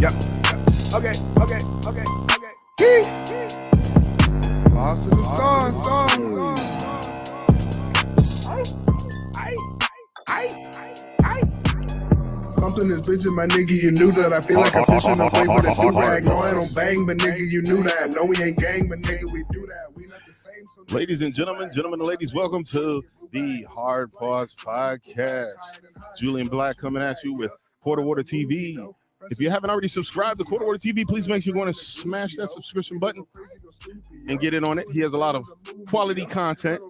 Okay. Lost in the stars. Something is bitching, my nigga, you knew that. I feel like I'm fishing a wave with a do-rag. No, I don't bang, but nigga, you knew that. No, we ain't gang, but nigga, we do that. We not the same. Ladies and gentlemen and ladies, welcome to the Hard Parts Podcast. Julian Blaq coming at you with Quarter Water TV. If you haven't already subscribed to Quarter Water TV, please make sure you want to smash that subscription button and get in on it. He has a lot of quality content.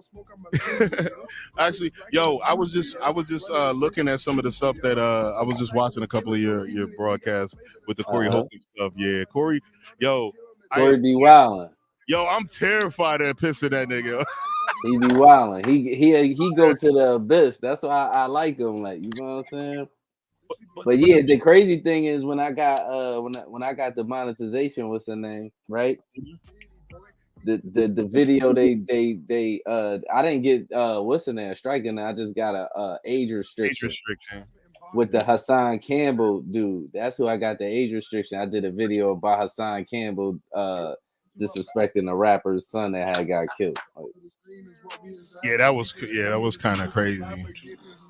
Actually, yo, I was just looking at some of the stuff that I was just watching a couple of your broadcasts with the Corey Holcomb stuff. Yeah, Corey, yo, Corey be wildin'. Yo, I'm terrified of pissing that nigga. He be wildin'. He go to the abyss. That's why I like him. Like, you know what I'm saying? But yeah, the crazy thing is when I got when I got the monetization, what's the name, right? The video they I didn't get what's the name striking. I just got a age restriction with the Hassan Campbell dude. That's who I got the age restriction. I did a video about Hassan Campbell disrespecting the rapper's son that had got killed. Yeah, that was kind of crazy.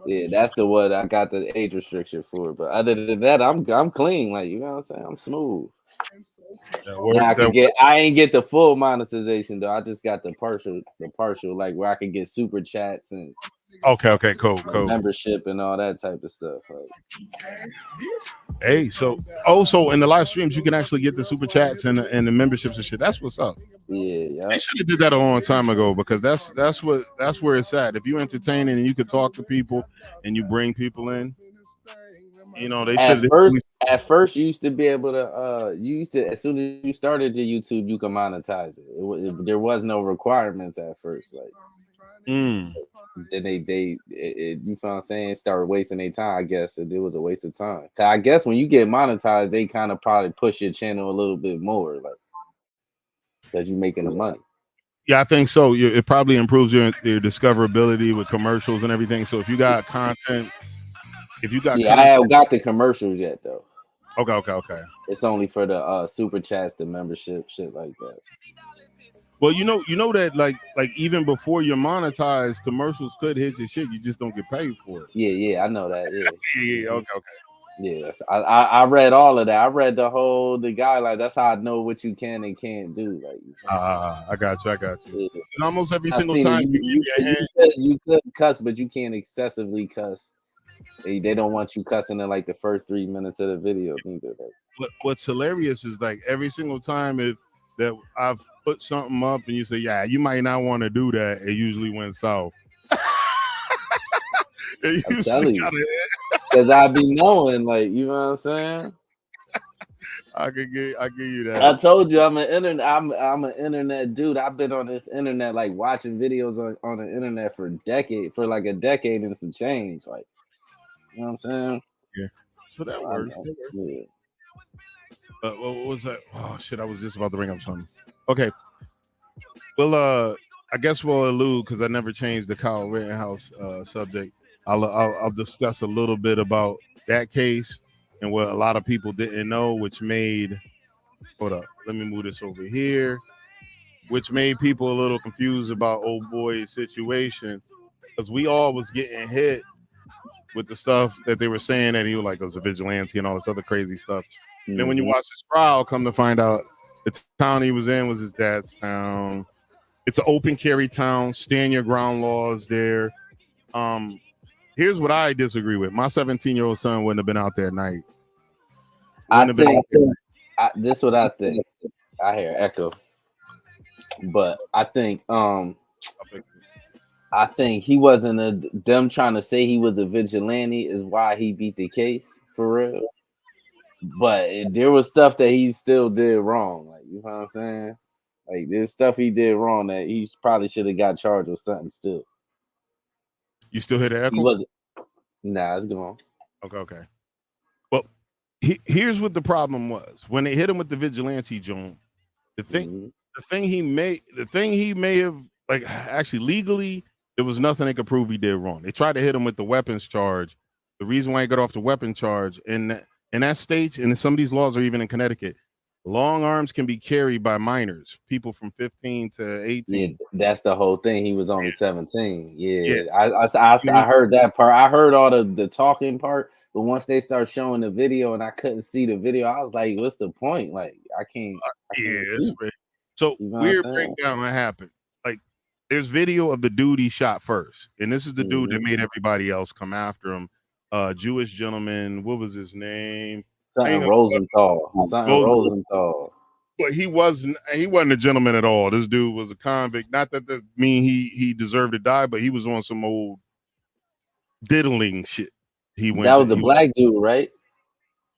Yeah, that's the one I got the age restriction for. But other than that, I'm clean. Like, you know what I'm saying? I'm smooth. I ain't get the full monetization though. I just got the partial, like where I could get super chats and cool. Membership and all that type of stuff. Like. Hey, so also in the live streams you can actually get the super chats and the memberships and shit. That's what's up. Yeah. They should have did that a long time ago because that's where it's at. If you entertaining and you could talk to people and you bring people in, you know, they should. At first, you used to be able to. As soon as you started your YouTube, you can monetize it. There was no requirements at first. Like, then they you know what I'm saying, started wasting their time. I guess it was a waste of time. I guess when you get monetized, they kind of probably push your channel a little bit more, like because you're making the money. Yeah, I think so. It probably improves your discoverability with commercials and everything. So if you got content. I haven't got the commercials yet though. Okay. It's only for the super chats, the membership, shit like that. Well, you know that like even before you're monetized, commercials could hit your shit. You just don't get paid for it. Yeah, I know that. Yeah. Okay. Yeah, I read all of that. I read the guideline. That's how I know what you can and can't do. Like, I got you. Yeah. And almost every single time you could cuss, but you can't excessively cuss. They don't want you cussing in like the first 3 minutes of the video either. What's hilarious is like every single time that I've put something up and you say, yeah, you might not want to do that, it usually went south. I'm telling you, because I be knowing, like, you know what I'm saying. I give you that. I told you I'm an internet dude. I've been on this internet, like watching videos on the internet for like a decade and some change, like. You know what I'm saying? Yeah. So that works. Yeah. What was that? Oh shit! I was just about to bring up something. Okay. Well, I guess we'll allude because I never changed the Kyle Rittenhouse subject. I'll discuss a little bit about that case and what a lot of people didn't know, which made. Hold up. Let me move this over here. Which made people a little confused about old boy's situation because we all was getting hit with the stuff that they were saying that he was a vigilante and all this other crazy stuff. Mm-hmm. Then when you watch his trial, come to find out the town he was in was his dad's town. It's an open carry town. Stand your ground laws there. Here's what I disagree with. My 17-year-old son wouldn't have been out there at night. This is what I think. I hear echo. But I think he wasn't them trying to say he was a vigilante is why he beat the case for real. But there was stuff that he still did wrong. Like, you know what I'm saying? Like, there's stuff he did wrong that he probably should have got charged with something still. You still hear the echo? He wasn't. Nah, it's gone. Okay. Well, here's what the problem was. When they hit him with the vigilante joint, the thing he may have, like, actually legally, there was nothing they could prove he did wrong. They tried to hit him with the weapons charge. The reason why he got off the weapon charge, and In that state, and some of these laws are even in Connecticut, long arms can be carried by minors, people from 15 to 18. Yeah, that's the whole thing. He was only 17. Yeah. Yeah, I heard that part. I heard all the talking part, but once they start showing the video and I couldn't see the video, I was like, "What's the point? Like, I can't It's see." weird. So You know what weird I'm saying? breakdown that happened. Like, there's video of the dude he shot first, and this is the dude that made everybody else come after him. Jewish gentleman. What was his name? Something Rosenthal. But he wasn't a gentleman at all. This dude was a convict. Not that that mean he deserved to die, but he was on some old diddling shit. That was the black dude, right?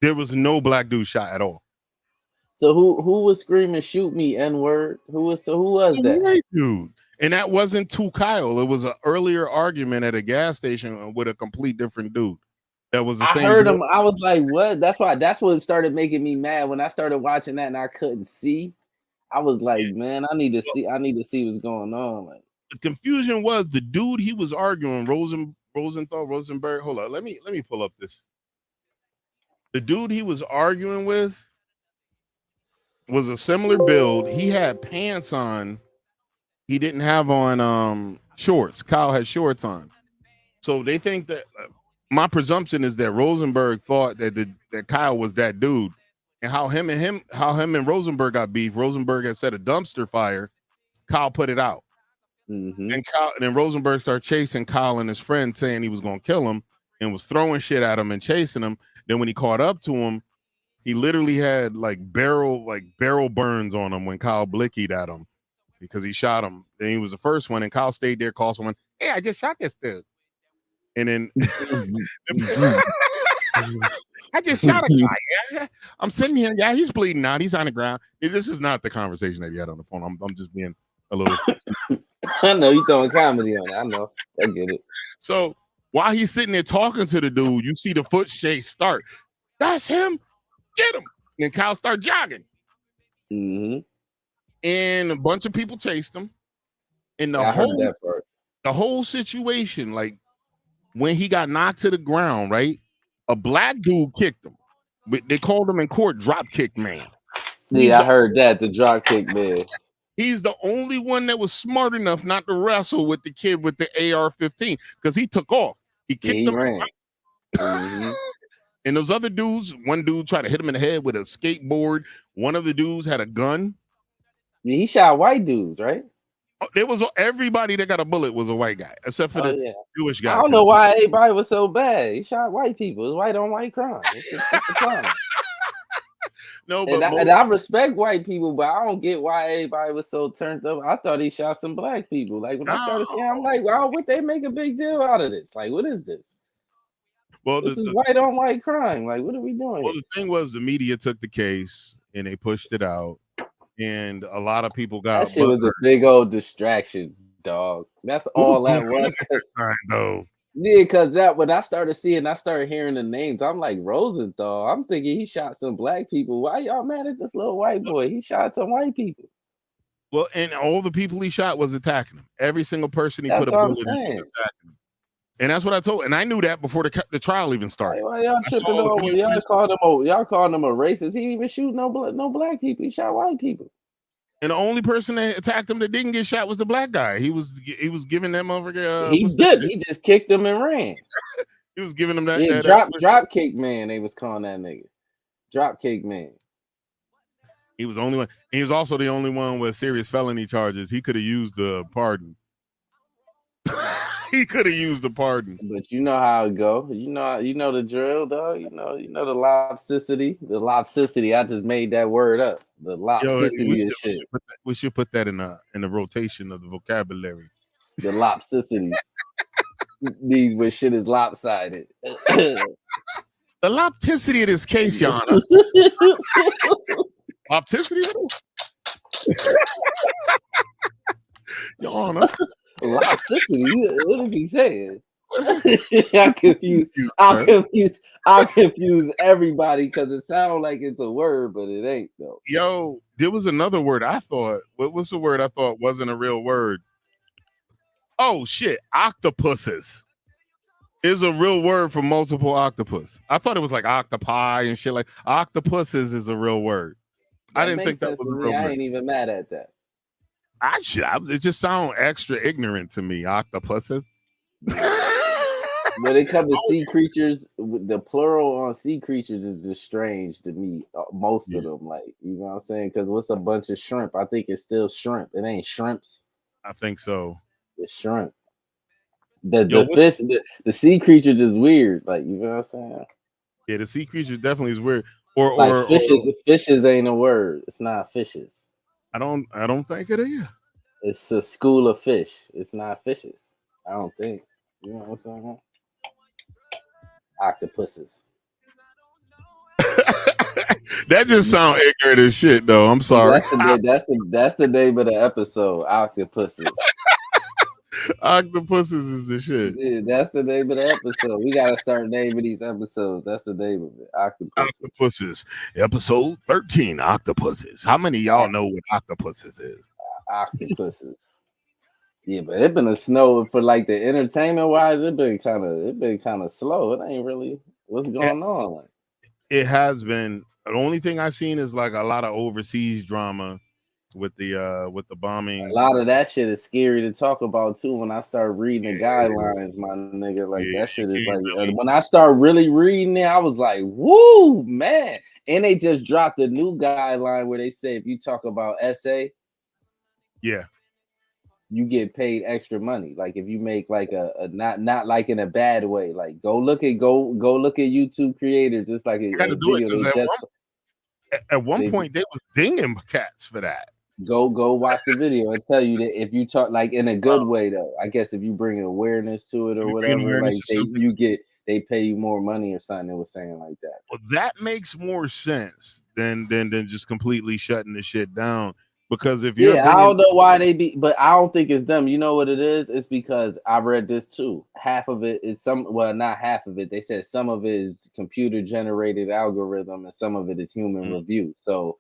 There was no black dude shot at all. So who was screaming "shoot me, N-word"? Who was that? White dude. And that wasn't to Kyle. It was an earlier argument at a gas station with a complete different dude. That was the same. I heard him. I was like, "What?" That's what started making me mad when I started watching that and I couldn't see. I was like, "Man, I need to see what's going on." Like, the confusion was the dude he was arguing, Rosenberg. Hold on, let me pull up this. The dude he was arguing with was a similar build. He had pants on. He didn't have on shorts. Kyle had shorts on. So they think that my presumption is that Rosenberg thought that Kyle was that dude, and how him and Rosenberg got beef. Rosenberg had set a dumpster fire. Kyle put it out. And then Rosenberg started chasing Kyle and his friend, saying he was going to kill him, and was throwing shit at him and chasing him. Then when he caught up to him, he literally had barrel burns on him when Kyle blickied at him because he shot him. Then he was the first one, and Kyle stayed there, called someone, "Hey, I just shot this dude." And then I just shot a guy. Yeah. I'm sitting here. Yeah, he's bleeding out. He's on the ground. This is not the conversation that you had on the phone. I'm just being a little. I know you throwing comedy on it. I know. I get it. So while he's sitting there talking to the dude, you see the foot chase start. That's him. Get him. And Kyle start jogging. And a bunch of people chased him. And the whole situation, like when he got knocked to the ground, right? A black dude kicked him. They called him in court drop kick man. I heard that, the drop kick man. He's the only one that was smart enough not to wrestle with the kid with the AR-15 because he took off. He kicked him. Ran. And those other dudes, one dude tried to hit him in the head with a skateboard. One of the dudes had a gun. Yeah, he shot white dudes, right? There was everybody that got a bullet was a white guy, except for the Jewish guy. I don't know why everybody was so bad. He shot white people. It's white on white crime. It's the crime. No, but and I respect white people, but I don't get why everybody was so turned up. I thought he shot some black people. Like when I started seeing, I'm like, wow, would they make a big deal out of this? Like, what is this? Well, this is white on white crime. Like, what are we doing? Well, the thing was, the media took the case and they pushed it out, and a lot of people got. That shit was a big old distraction, dog. That's all that was. Though. Yeah, because when I started hearing the names, I'm like, Rosenthal. I'm thinking he shot some black people. Why y'all mad at this little white boy? He shot some white people. Well, and all the people he shot was attacking him. Every single person he put a bullet in was attacking him. And that's what I told. And I knew that before the trial even started. Why y'all tripping over? Y'all called him a racist. He didn't even shoot no black people. He shot white people. And the only person that attacked him that didn't get shot was the black guy. He was giving them over. He just kicked him and ran. He was giving them that. Drop kick man. They was calling that nigga. Drop kick man. He was the only one. He was also the only one with serious felony charges. He could have used the pardon. He could have used the pardon. But you know how it go. You know the drill, dog. You know the lopsicity. The lopsicity. I just made that word up. The lopsicity of shit. We should put that in the rotation of the vocabulary. The lopsicity. These where shit is lopsided. The lopticity of this case, Your Honor. Lopticity? Your Honor. Lopsicity? What is he saying? I'll confuse everybody because it sounds like it's a word, but it ain't though. Yo, there was another word I thought. What was the word I thought wasn't a real word? Oh shit, octopuses. is a real word for multiple octopus. I thought it was like octopi and shit. Like octopuses is a real word. I That didn't think makes that sense was to a me. real I word. ain't even mad at that. It just sounds extra ignorant to me. Octopuses. When it comes to sea creatures, the plural on sea creatures is just strange to me. Most of them, like, you know what I'm saying? Because what's a bunch of shrimp? I think it's still shrimp. It ain't shrimps. I think so. It's shrimp. The Yo, fish, the sea creatures is weird. Like, you know what I'm saying? yeah, the sea creature definitely is weird. Like Or fishes ain't a word. It's not fishes. I don't think it is. It's a school of fish. It's not fishes. I don't think. You know what I'm saying? Octopuses. That just sounds ignorant as shit, though. I'm sorry. That's the name of the episode. Octopuses. Octopuses is the shit. Yeah, that's the name of the episode. We gotta start naming these episodes. That's the name of it. Octopuses. Octopuses. Episode 13. Octopuses. How many of y'all know what octopuses is? Octopuses. Yeah, but it been a snow for like the entertainment wise. It been kind of slow. It ain't really what's going on. It has been. The only thing I've seen is like a lot of overseas drama with the bombings. A lot of that shit is scary to talk about too. When I start reading the guidelines, my nigga, like that shit is like when I start really reading it, I was like, "Woo, man!" And they just dropped a new guideline where they say if you talk about essay, yeah, you get paid extra money. Like if you make like a not like in a bad way. Like go look at YouTube creators, just like I got to a do it video. because at one point they was dinging cats for that. Go watch the video and tell you that if you talk like in a good way though, I guess if you bring awareness to it or whatever, like they pay you more money or something. It was saying like that. Well, that makes more sense than just completely shutting the shit down. Because if you're I don't know why they be, but I don't think it's them. You know what it is? It's because I read this too. Half of it is not half of it. They said some of it is computer generated algorithm and some of it is human review. So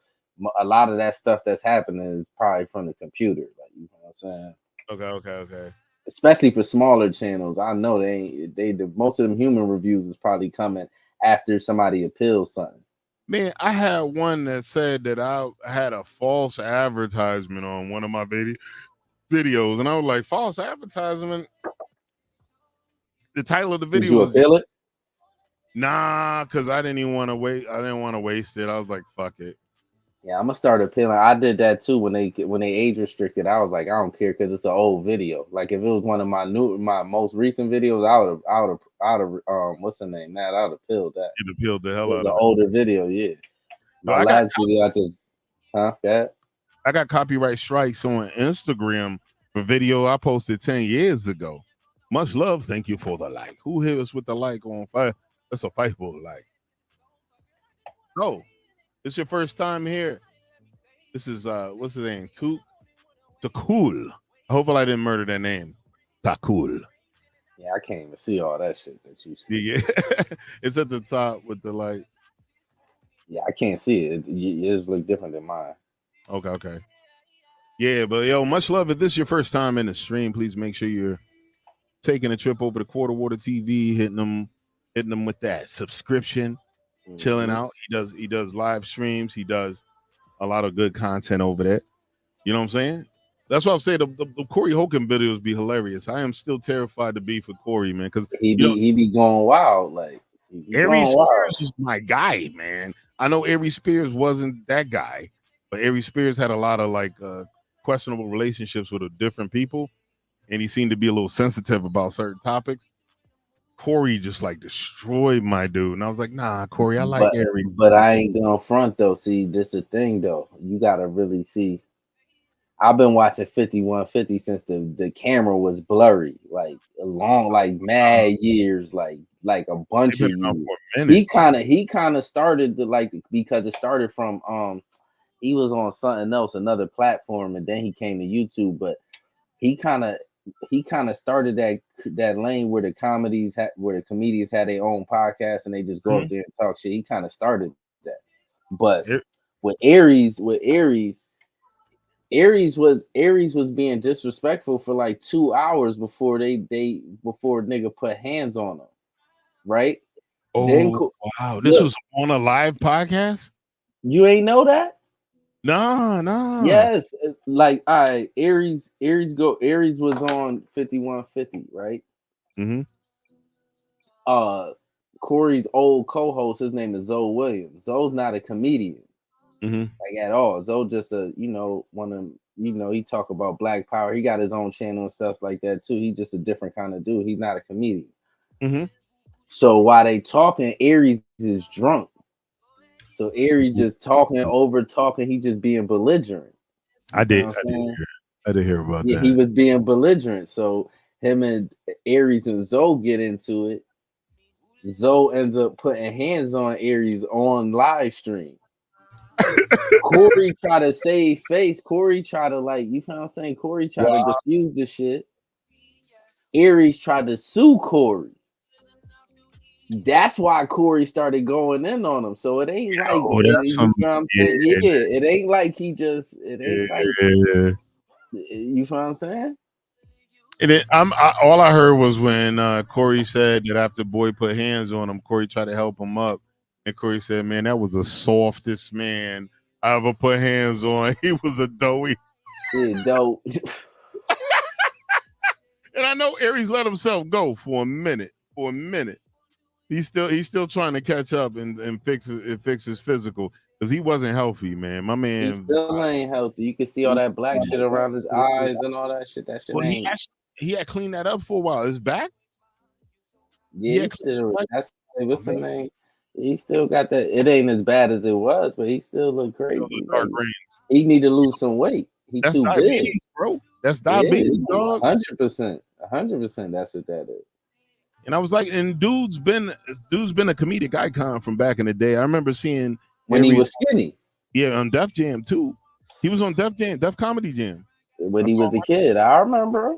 a lot of that stuff that's happening is probably from the computer. Like, you know what I'm saying? Okay. Especially for smaller channels, I know most of them human reviews is probably coming after somebody appeals something. Man, I had one that said that I had a false advertisement on one of my videos, and I was like, false advertisement? The title of the video Did you was appeal it? Nah, because I didn't want to waste it. I was like, fuck it. Yeah, I'm gonna start appealing. I did that too when they age restricted. I was like, I don't care because it's an old video. Like if it was one of my most recent videos, I would have what's the name? Matt, I would have appealed that. You'd appealed the hell out of it. It was an older video, yeah. My last video, I got copyright strikes on Instagram for video I posted 10 years ago. Much love, thank you for the like. Who hit us with the like on fire? That's a Facebook like. No. It's your first time here. This is what's his name? Takul. I hope I didn't murder that name. Takul. Yeah, I can't even see all that shit that you see. Yeah. It's at the top with the like. Yeah, I can't see it. Yours look different than mine. Okay. Yeah, but yo, much love. If this is your first time in the stream, please make sure you're taking a trip over to Quarter Water TV, hitting them with that subscription. Chilling out. He does live streams. He does a lot of good content over there. You know what I'm saying? That's why I'll say the Corey Holcomb videos be hilarious. I am still terrified to be for Corey, man, because he be going wild. Like Aries Spears was my guy, man. I know Aries Spears wasn't that guy, but Aries Spears had a lot of like questionable relationships with different people, and he seemed to be a little sensitive about certain topics. Corey just like destroyed my dude, and I was like, "Nah, Corey, I like Aries." But I ain't gonna front though. See, this the thing though. You gotta really see. I've been watching 5150 since the camera was blurry, like mad years, like a bunch of years. He kind of started to like because it started from he was on something else, another platform, and then he came to YouTube. But he kind of started that lane where the comedians had their own podcast and they just go up there and talk shit. He kind of started that, but with Aries, Aries was being disrespectful for like 2 hours before before nigga put hands on him, right? Then Oh wow, this look, was on a live podcast. you ain't know that? Nah. Yes, like all right, Aries was on 5150, right? Mm-hmm. Corey's old co-host, his name is Zoe Williams. Zoe's not a comedian. Mm-hmm. Like at all. Zoe just one of them, he talk about Black Power. He got his own channel and stuff like that too. He's just a different kind of dude. He's not a comedian. Mm-hmm. So while they talking, Aries is drunk. So Aries just over talking, he just being belligerent. I did hear about Yeah, that. he was being belligerent. So him and Aries and Zoe get into it. Zoe ends up putting hands on Aries on live stream. Corey try to save face. Corey try to you feel what I'm saying? Corey try to diffuse the shit. Aries tried to sue Corey. That's why Corey started going in on him. So it ain't like Oh, you that's know what I'm saying? Yeah, it ain't like he just you feel what I'm saying? And all I heard was when Corey said that after Boy put hands on him, Corey tried to help him up, and Corey said, "Man, that was the softest man I ever put hands on. He was a doughy." Yeah, dope. And I know Aries let himself go for a minute. He's still trying to catch up and fix his physical because he wasn't healthy, man. My man, He still ain't healthy. You can see all that black shit around his eyes and all that shit. That shit ain't. He had cleaned that up for a while. His back. Yeah, he still. That's what's the name. He still got that. It ain't as bad as it was, but he still look crazy. He need to lose some weight. He's too big, bro. That's diabetes, dog. 100%. 100%. That's what that is. And I was like, and dude's been a comedic icon from back in the day. I remember seeing when he was skinny. Yeah, on Def Jam too. He was on Def Comedy Jam. When he was a kid, I remember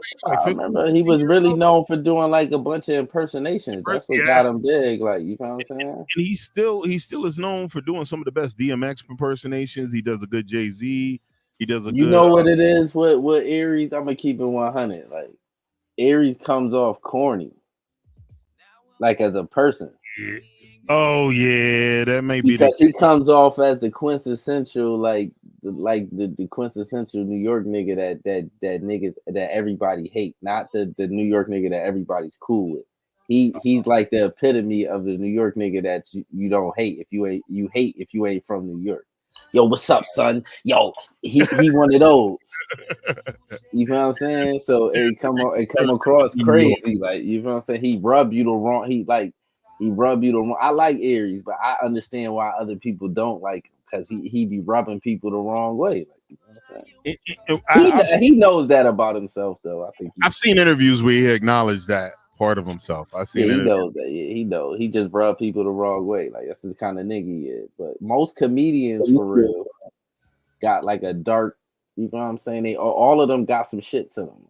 he was really known for doing like a bunch of impersonations. That's what got him big. Like, you know what I'm saying? And he still is known for doing some of the best DMX impersonations. He does a good Jay-Z. He does a good. You know what it is with Aries? I'm gonna keep it 100. Like, Aries comes off corny, like as a person. Yeah. Oh yeah, that may be because he comes off as the quintessential the quintessential New York nigga that niggas that everybody hate, not the New York nigga that everybody's cool with. He's like the epitome of the New York nigga that you don't hate if you ain't from New York. Yo, what's up, son? Yo, he one of those. You know what I'm saying? So it come across crazy, like, you know what I'm saying? He rub you the wrong. He rub you the wrong. I like Aries, but I understand why other people don't like him because he be rubbing people the wrong way. Like, you know what I'm saying? He knows that about himself, though. I think I've seen interviews where he acknowledged that part of himself. I see. Yeah, he knows that. Yeah, he knows. He just rub people the wrong way. Like, that's the kind of nigga he is. But most comedians, for real, got like a dark. You know what I'm saying? They all of them got some shit to them.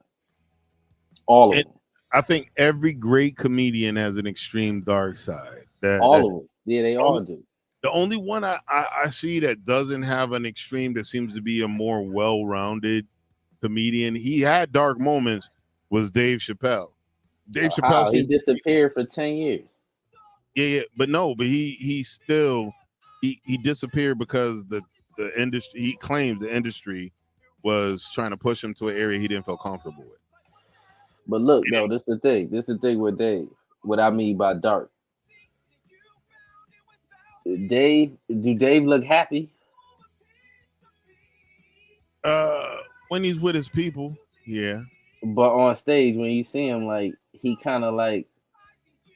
All of them. I think every great comedian has an extreme dark side. All of them. Yeah, they all do. The only one I see that doesn't have an extreme, that seems to be a more well-rounded comedian. He had dark moments. Was Dave Chappelle. Dave Chappelle. He disappeared for 10 years. Yeah, but he still disappeared because the industry. He claimed the industry was trying to push him to an area he didn't feel comfortable with. But look, though, this is the thing. This is the thing with Dave. What I mean by dark. Do Dave look happy? When he's with his people, yeah. But on stage, when you see him, like, he kind of like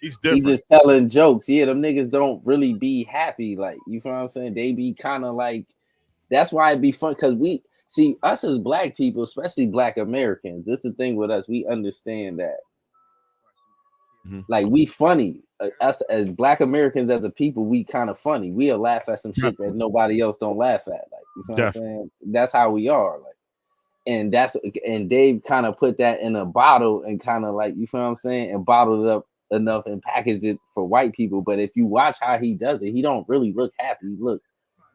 he's different. He's just telling jokes. Yeah, them niggas don't really be happy. Like, you know what I'm saying? They be kind of like. That's why it'd be fun because we see us as black people, especially black Americans. This is the thing with us. We understand that. Mm-hmm. Like, we funny. Us as black Americans as a people, we kind of funny. We'll laugh at some shit that nobody else don't laugh at. Like, you know what I'm saying? That's how we are. Like, and Dave kind of put that in a bottle and kind of like, you know what I'm saying, and bottled it up enough and packaged it for white people. But if you watch how he does it, he don't really look happy.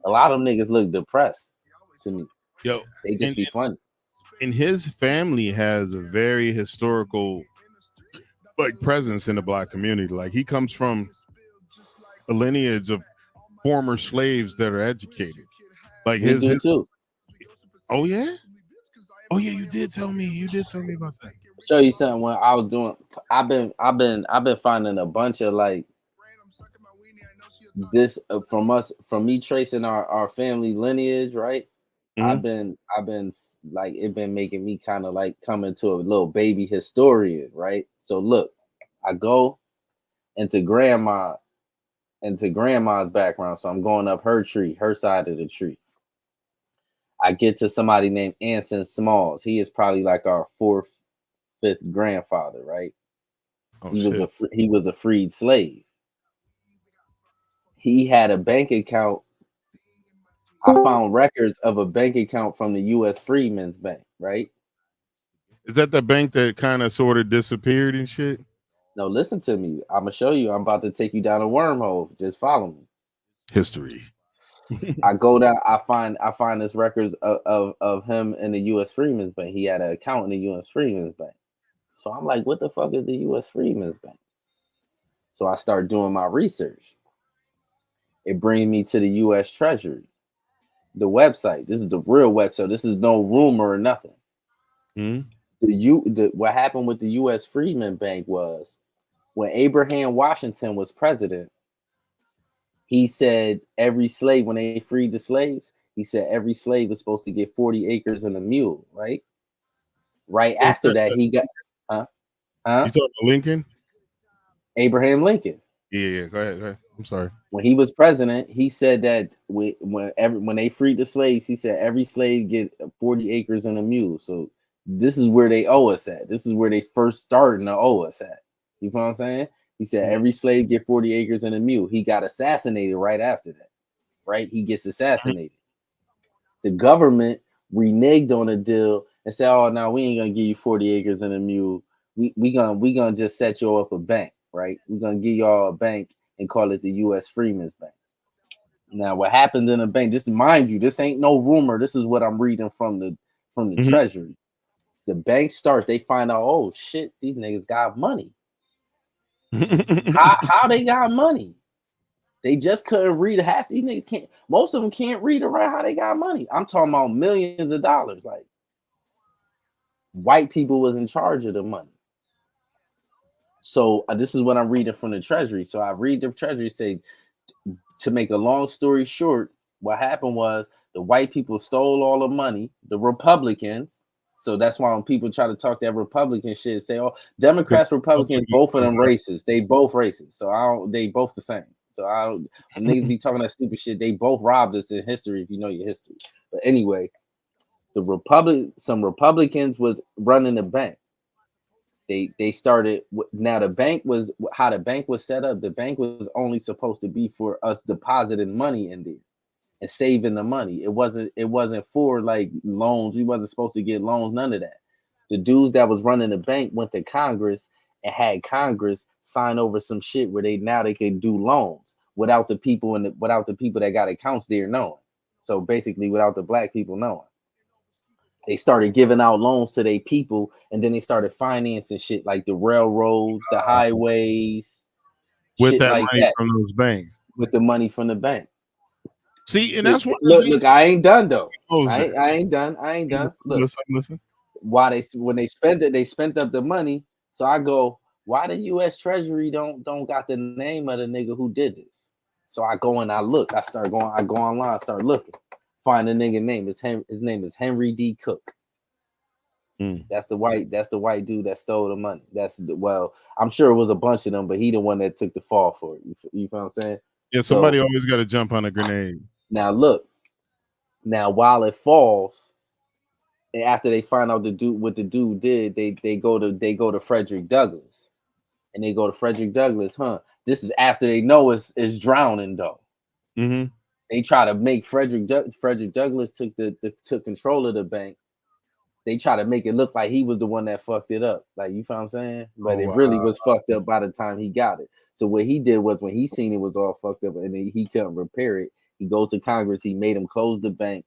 A lot of them niggas look depressed to me. Yo, They just and, be fun. and his family has a very historical like presence in the black community. Like he comes from a lineage of former slaves that are educated. Like We do his too. oh yeah? Oh yeah, you did tell me. You did tell me about that. Show you something when I was doing. I've been finding a bunch of like this from me tracing our family lineage, right? Mhm. I've been like it been making me kind of like come into a little baby historian, right? So look, I go into grandma's background, so I'm going up her tree, her side of the tree. I get to somebody named Anson Smalls. He is probably like our fourth, fifth grandfather, right? Oh He was shit. he was a freed slave. He had a bank account. I found records of a bank account from the U.S. Freedmen's Bank, right? Is that the bank that kind of sort of disappeared and shit? No, listen to me. I'm gonna show you. I'm about to take you down a wormhole. Just follow me. History. I go down. I find this records of him in the U.S. Freedmen's Bank. He had an account in the U.S. Freedmen's Bank. So I'm like, what the fuck is the U.S. Freedmen's Bank? So I start doing my research. It brings me to the U.S. Treasury, the website. This is the real website. This is no rumor or nothing. Mhm. What happened with the U.S. Freedmen Bank was when Abraham Washington was president. He said every slave, when they freed the slaves, he said every slave was supposed to get 40 acres and a mule, right? Right after that, he got, huh? You Huh? talking about Lincoln? Abraham Lincoln. Yeah. Go ahead. Go ahead. I'm sorry. When he was president, he said that when they freed the slaves, he said every slave get 40 acres and a mule. So this is where they owe us at. This is where they first starting to owe us at. You know what I'm saying? He said Mhm. every slave get 40 acres and a mule. He got assassinated right after that. Right? He gets assassinated. The government reneged on a deal and said, "Oh no, we ain't gonna give you 40 acres and a mule. We gonna just set you up a bank, right? We're gonna give y'all a bank and call it the U.S. Freedmen's Bank." Now, what happens in a bank? Just mind you, this ain't no rumor. This is what I'm reading from the Mhm. Treasury. The bank starts. They find out, oh shit, these niggas got money. How they got money? They just couldn't read. Half these niggas can't. Most of them can't read or write. How they got money? I'm talking about millions of dollars. Like white people was in charge of the money. So this is what I'm reading from the Treasury. So I read the Treasury say, to make a long story short, what happened was the white people stole all the money, the Republicans. So that's why when people try to talk that Republican shit, say, "Oh, Democrats, Republicans, both of them racist. They both racist. So I don't. They both the same. So I don't. When niggas be talking that stupid shit, they both robbed us in history. If you know your history. But anyway, some Republicans was running the bank. They started now the bank was how the bank was set up. The bank was only supposed to be for us depositing money in there and saving the money. It wasn't for like loans. We wasn't supposed to get loans, none of that. The dudes that was running the bank went to Congress and had Congress sign over some shit where they could do loans without the people without the people that got accounts there knowing. So basically without the black people knowing. They started giving out loans to their people, and then they started financing shit like the railroads, the highways, With shit that like money that, from those banks. with the money from the bank. See, and that's one of the Look, things look, I ain't done though. that that. I ain't done. I ain't done. Look, Listen. why when they spent it, they spent up the money. So I go, why the U.S. Treasury don't got the name of the nigga who did this? So I go and I look. I go online, start looking, find the nigga name. His name is Henry D. Cook. Mm. That's the white dude that stole the money. Well, I'm sure it was a bunch of them, but he the one that took the fall for it. You feel what I'm saying? Yeah, So somebody always got to jump on a grenade. now look, now while it falls, and after they find out what the dude did, they go to Frederick Douglass, and they go to Frederick Douglass, huh? This is after they know it's drowning though. Mm-hmm. They try to make Frederick Douglass took control of the bank. They try to make it look like he was the one that fucked it up. Like, you feel what I'm saying? But Oh it wow. really was fucked up by the time he got it. So what he did was when he seen it was all fucked up and he couldn't repair it, he goes to Congress, he made him close the bank.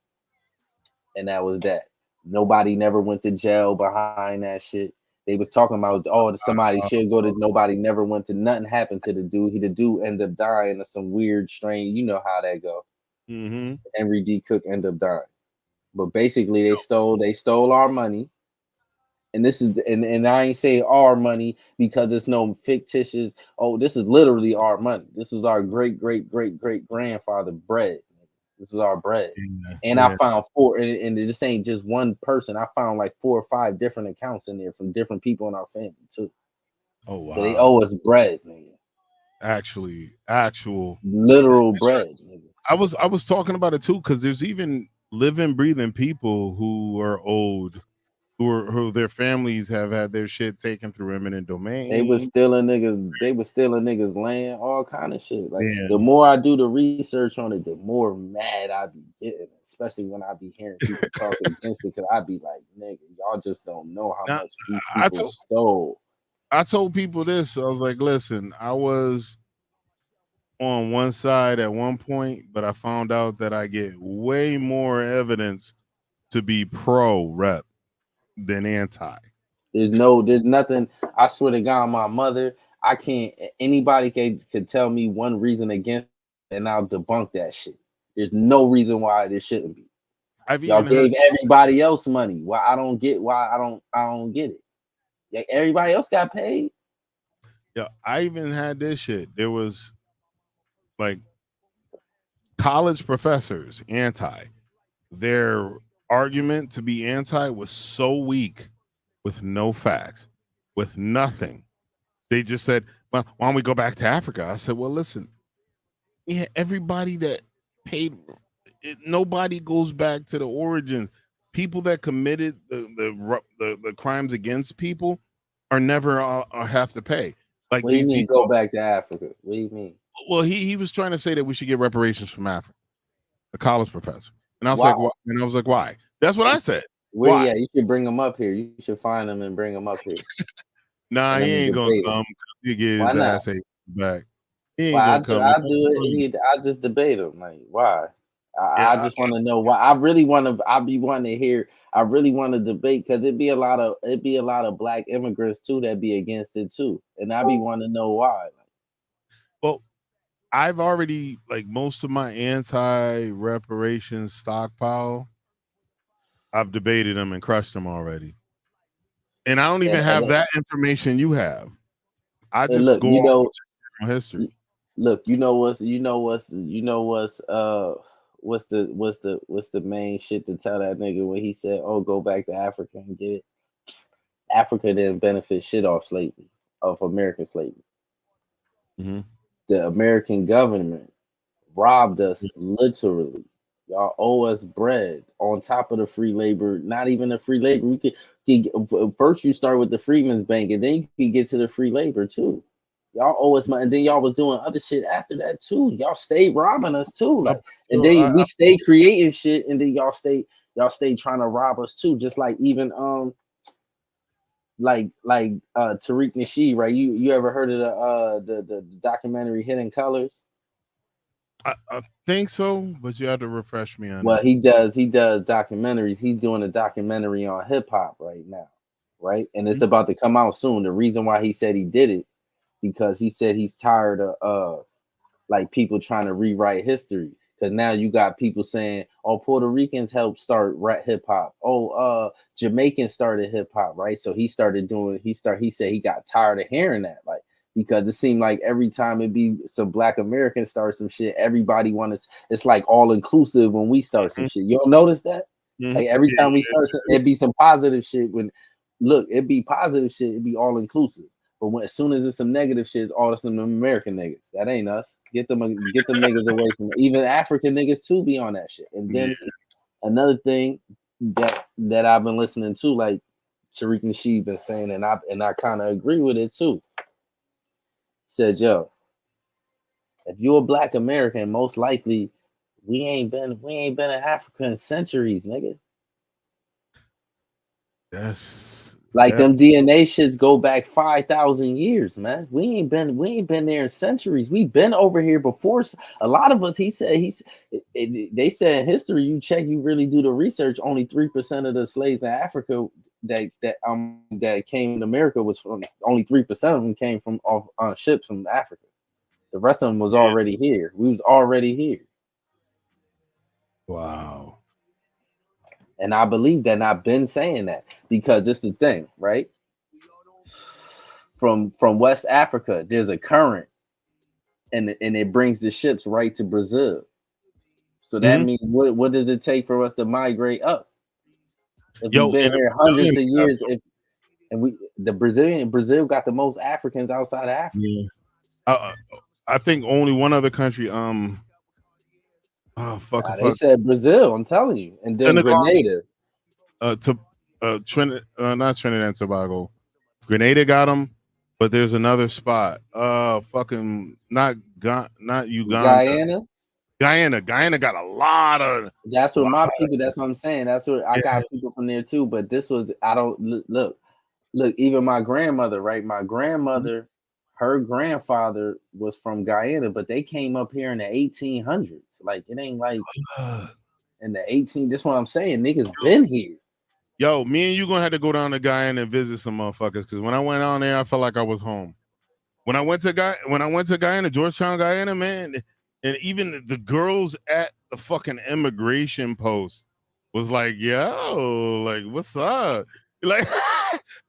and that was that. Nobody never went to jail behind that shit. They was talking about somebody should go to. Nobody never went to. Nothing happened to the dude. The dude ended up dying of some weird strain. You know how that go. Mm-hmm. Henry D. Cook ended up dying. But basically, they stole our money. And this is and I ain't say our money because it's no fictitious. Oh, this is literally our money. This was our great grandfather bread. This is our bread. And I found four, and this ain't just one person. I found like 4 or 5 different accounts in there from different people in our family too. Oh wow! So they owe us bread, nigga. Actual literal bread. Nigga. I was talking about it too because there's even living, breathing people who are owed, who their families have had their shit taken through eminent domain. They was stealing niggas land, all kind of shit. Like the more I do the research on it, the more mad I be getting, especially when I be hearing people talk against it. Cause I be like, nigga, y'all just don't know how much these people stole. I told people this. I was like, listen, I was on one side at one point, but I found out that I get way more evidence to be pro rep than anti. There's nothing. I swear to God, my mother, I can't. Anybody could tell me one reason against, and I'll debunk that shit. There's no reason why there shouldn't be. Y'all gave everybody else money. Why I don't get it. Like everybody else got paid. Yeah, I even had this shit. There was like college professors anti. Their argument to be anti was so weak with no facts, with nothing. They just said, well, why don't we go back to Africa? I said, well, listen, yeah, everybody that paid, nobody goes back to the origins. People that committed the crimes against people are never have to pay. Like, what do you mean go back to Africa? What do you mean? Well, he was trying to say that we should get reparations from Africa, a college professor, and I was like, why? That's what I said. Why? Yeah, you should bring him up here. You should find him and bring him up here. Nah, he ain't gonna come because he get his ass back. He ain't gonna come. I do it. I just debate him. Like, why? I just want to know why. I really want to. I be wanting to hear. I really want to debate because it'd be a lot of black immigrants too that be against it too, and I be wanting to know why. Well, I've already like most of my anti-reparations stockpile. I've debated them and crushed them already, and I don't even have that information you have. I just go off history. Look, what's the main shit to tell that nigga when he said, "Oh, go back to Africa and get it." Africa didn't benefit shit off slavery, of American slavery. Mm-hmm. The American government robbed us literally. Y'all owe us bread on top of the free labor. Not even the free labor. First you start with the Freedmen's Bank, and then you can get to the free labor too. Y'all owe us money, and then y'all was doing other shit after that too. Y'all stayed robbing us too, like, and then we stayed creating shit, and then y'all stay trying to rob us too. Just like even like Tariq Nasheed, right? You ever heard of the documentary Hidden Colors? I think so, but you have to refresh me on. Well, he does documentaries. He's doing a documentary on hip hop right now, right? And it's about to come out soon. The reason why he said he did it because he said he's tired of like people trying to rewrite history. Because now you got people saying, "Oh, Puerto Ricans helped start rap hip hop. Oh, Jamaicans started hip hop, right?" So he started doing. He said he got tired of hearing that, like, because it seemed like every time it be some Black Americans start some shit, everybody wants. It's like all inclusive when we start some shit. You don't notice that? Like every time we start, it be some positive shit. When look, it be positive shit. It be all inclusive. But as soon as it's some negative shit, it's all some American niggas. That ain't us. Get them niggas away from it. Even African niggas too be on that shit. And then another thing that I've been listening to, like Tariq Nasheed been saying, and I kind of agree with it too. Said, yo, if you're a Black American, most likely we ain't been in Africa in centuries, nigga. Like them DNA shits go back 5,000 years, man. We ain't been there in centuries. We've been over here before. A lot of us, they said in history, you check, you really do the research. Only 3% of the slaves in Africa that came to America was from, only 3% of them came from off on ships from Africa. The rest of them was already here. We was already here. Wow. And I believe that, and I've been saying that because it's the thing, right? From West Africa, there's a current, and it brings the ships right to Brazil. So that means what does it take for us to migrate up? If we've been here hundreds of years, Brazil got the most Africans outside of Africa. Yeah. I think only one other country. They said Brazil. I'm telling you, and then Senegal, Grenada. Not Trinidad and Tobago. Grenada got them, but there's another spot. Fucking not Uganda. Guyana got a lot of. That's where my people. That's what I'm saying. That's where I got people from there too. But this was, I don't look. Even my grandmother, right? My grandmother, her grandfather was from Guyana, but they came up here in the 1800s. Like it ain't like in the 18. That's what I'm saying. Niggas been here. Yo, me and you gonna have to go down to Guyana and visit some motherfuckers. Because when I went down there, I felt like I was home. When I went to Guyana, Georgetown, Guyana, man, and even the girls at the fucking immigration post was like, "Yo, like, what's up?" Like,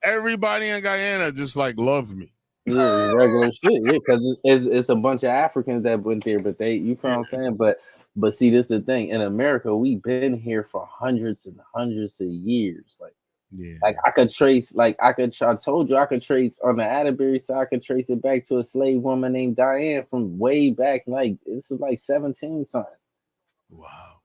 everybody in Guyana just like loved me. Yeah, regular shit. Yeah, because it's a bunch of Africans that went there, but you feel what I'm saying? But see, this is the thing. In America, we've been here for hundreds and hundreds of years. Like I could trace, I told you I could trace on the Atterbury side, I could trace it back to a slave woman named Diane from way back, like this is like 17 something. Wow.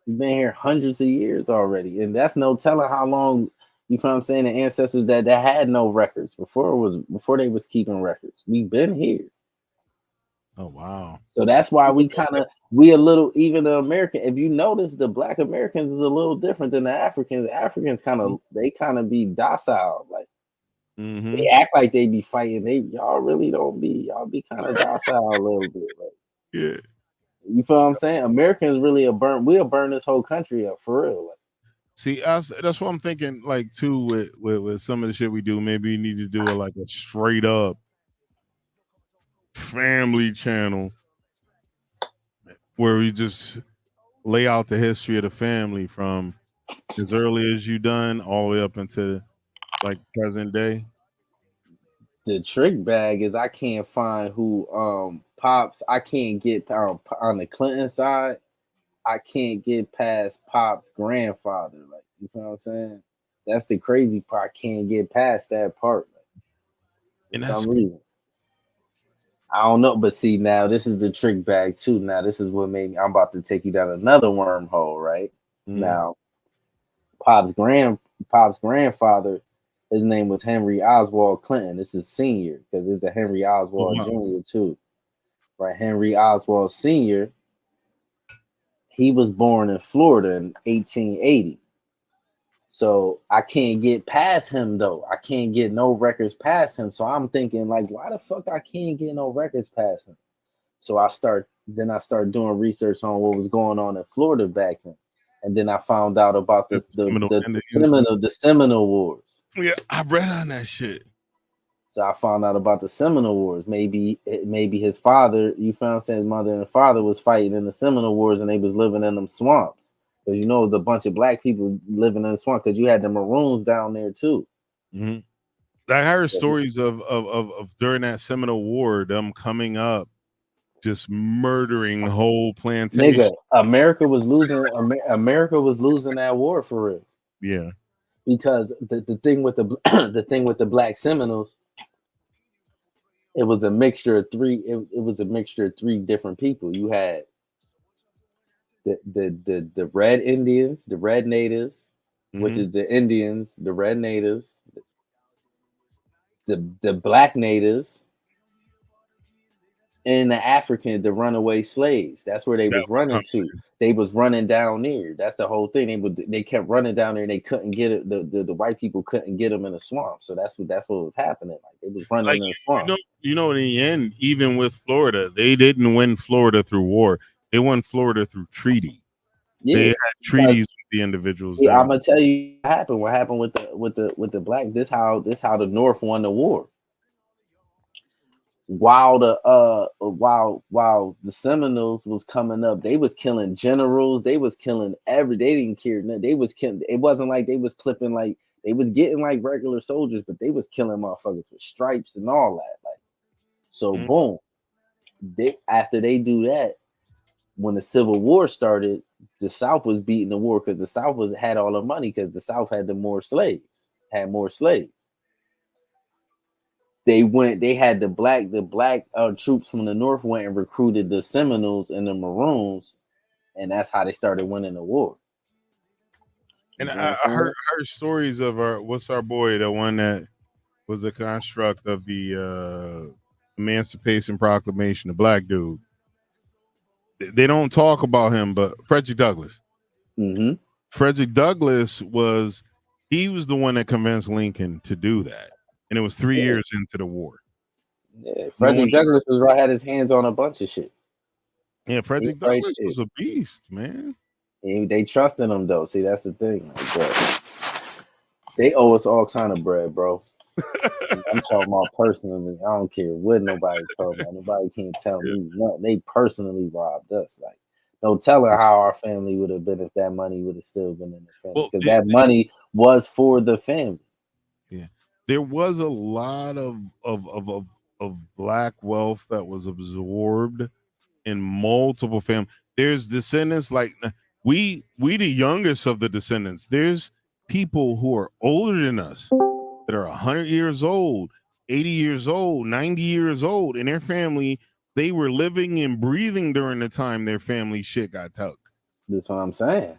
We've been here hundreds of years already. And that's no telling how long, you feel what I'm saying, the ancestors that had no records before they was keeping records. We've been here. Oh wow. So that's why we a little, even the American, if you notice, the Black Americans is a little different than the Africans. The Africans kind of be docile, like they act like they be fighting. Y'all really don't be. Y'all be kind of docile a little bit. Like, yeah. You feel what I'm saying? Americans really we'll burn this whole country up for real. Like, see, that's what I'm thinking. Like too with some of the shit we do, maybe we need to do a straight up family channel where we just lay out the history of the family from as early as you done all the way up into like present day. The trick bag is I can't find who Pops. I can't get on the Clinton side. I can't get past Pop's grandfather. Like, you know what I'm saying? That's the crazy part. I can't get past that part. Like, for some reason. I don't know, but see, now this is the trick bag too. Now this is what made me. I'm about to take you down another wormhole, right? Now, Pop's grandfather, his name was Henry Oswald Clinton. This is senior because it's a Henry Oswald Jr. too, right? Henry Oswald Sr. He was born in Florida in 1880. So I can't get past him though. I can't get no records past him. So I'm thinking like, why the fuck I can't get no records past him? So I start doing research on what was going on in Florida back then. And then I found out about the Seminole Wars. Yeah, I read on that shit. So I found out about the Seminole Wars. Maybe his father, you found what I'm saying, his mother and father was fighting in the Seminole Wars and they was living in them swamps. Because it was a bunch of black people living in the swamp because you had the Maroons down there too. I heard stories of during that Seminole War, them coming up, just murdering whole plantations. Nigga, America was losing that war for real. Yeah. Because the thing with the Black Seminoles, it was a mixture of three. It was a mixture of three different people. You had the red Indians, the red natives, which is the Indians, the red natives, the black natives, and the African, the runaway slaves. That's where they was running to. They was running down there. That's the whole thing. They kept running down there, and they couldn't get it. The white people couldn't get them in the swamp. So that's what was happening. Like they was running in the swamp. You know, in the end, even with Florida, they didn't win Florida through war. They won Florida through treaty. Yeah, they had treaties with the individuals. Yeah, I'm gonna tell you what happened. What happened with the black? This how the North won the war. While the Seminoles was coming up, they was killing generals. They was killing they didn't care. They was killing. It wasn't like they was clipping like they was getting like regular soldiers, but they was killing motherfuckers with stripes and all that. Like, so boom. After they do that, when the Civil War started, the South was beating the war because the South had all the money because the South had more slaves. They had the black troops from the North went and recruited the Seminoles and the Maroons, and that's how they started winning the war. And I heard stories of what's our boy, the one that was the construct of the Emancipation Proclamation, the black dude. They don't talk about him, but Frederick Douglass. Mm-hmm. Frederick Douglass was the one that convinced Lincoln to do that. And it was 3 years into the war. Yeah, Frederick Douglass had his hands on a bunch of shit. Yeah, Frederick Douglass was a beast, man. They trusted him though. See, that's the thing. Like, they owe us all kind of bread, bro. I'm talking about personally. I don't care what nobody told me. Nobody can't tell me nothing. They personally robbed us. Like, no telling how our family would have been if that money would have still been in the family. Because that money was for the family. Yeah. There was a lot of black wealth that was absorbed in multiple families. There's descendants like we the youngest of the descendants. There's people who are older than us that are 100 years old, 80 years old, 90 years old, and their family, they were living and breathing during the time their family shit got tugged. That's what I'm saying.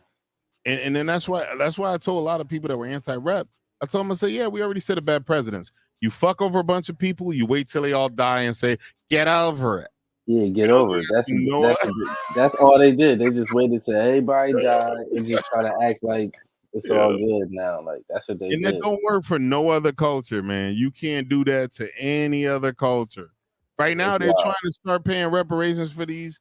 And then that's why I told a lot of people that were anti-rep. I told them, I said, yeah, we already said bad presidents. You fuck over a bunch of people, you wait till they all die and say, get over it. Yeah, get over it. That's all they did. They just waited till everybody died and just try to act like it's all good now. Like, that's what they did. And that don't work for no other culture, man. You can't do that to any other culture. Right now, they're trying to start paying reparations for these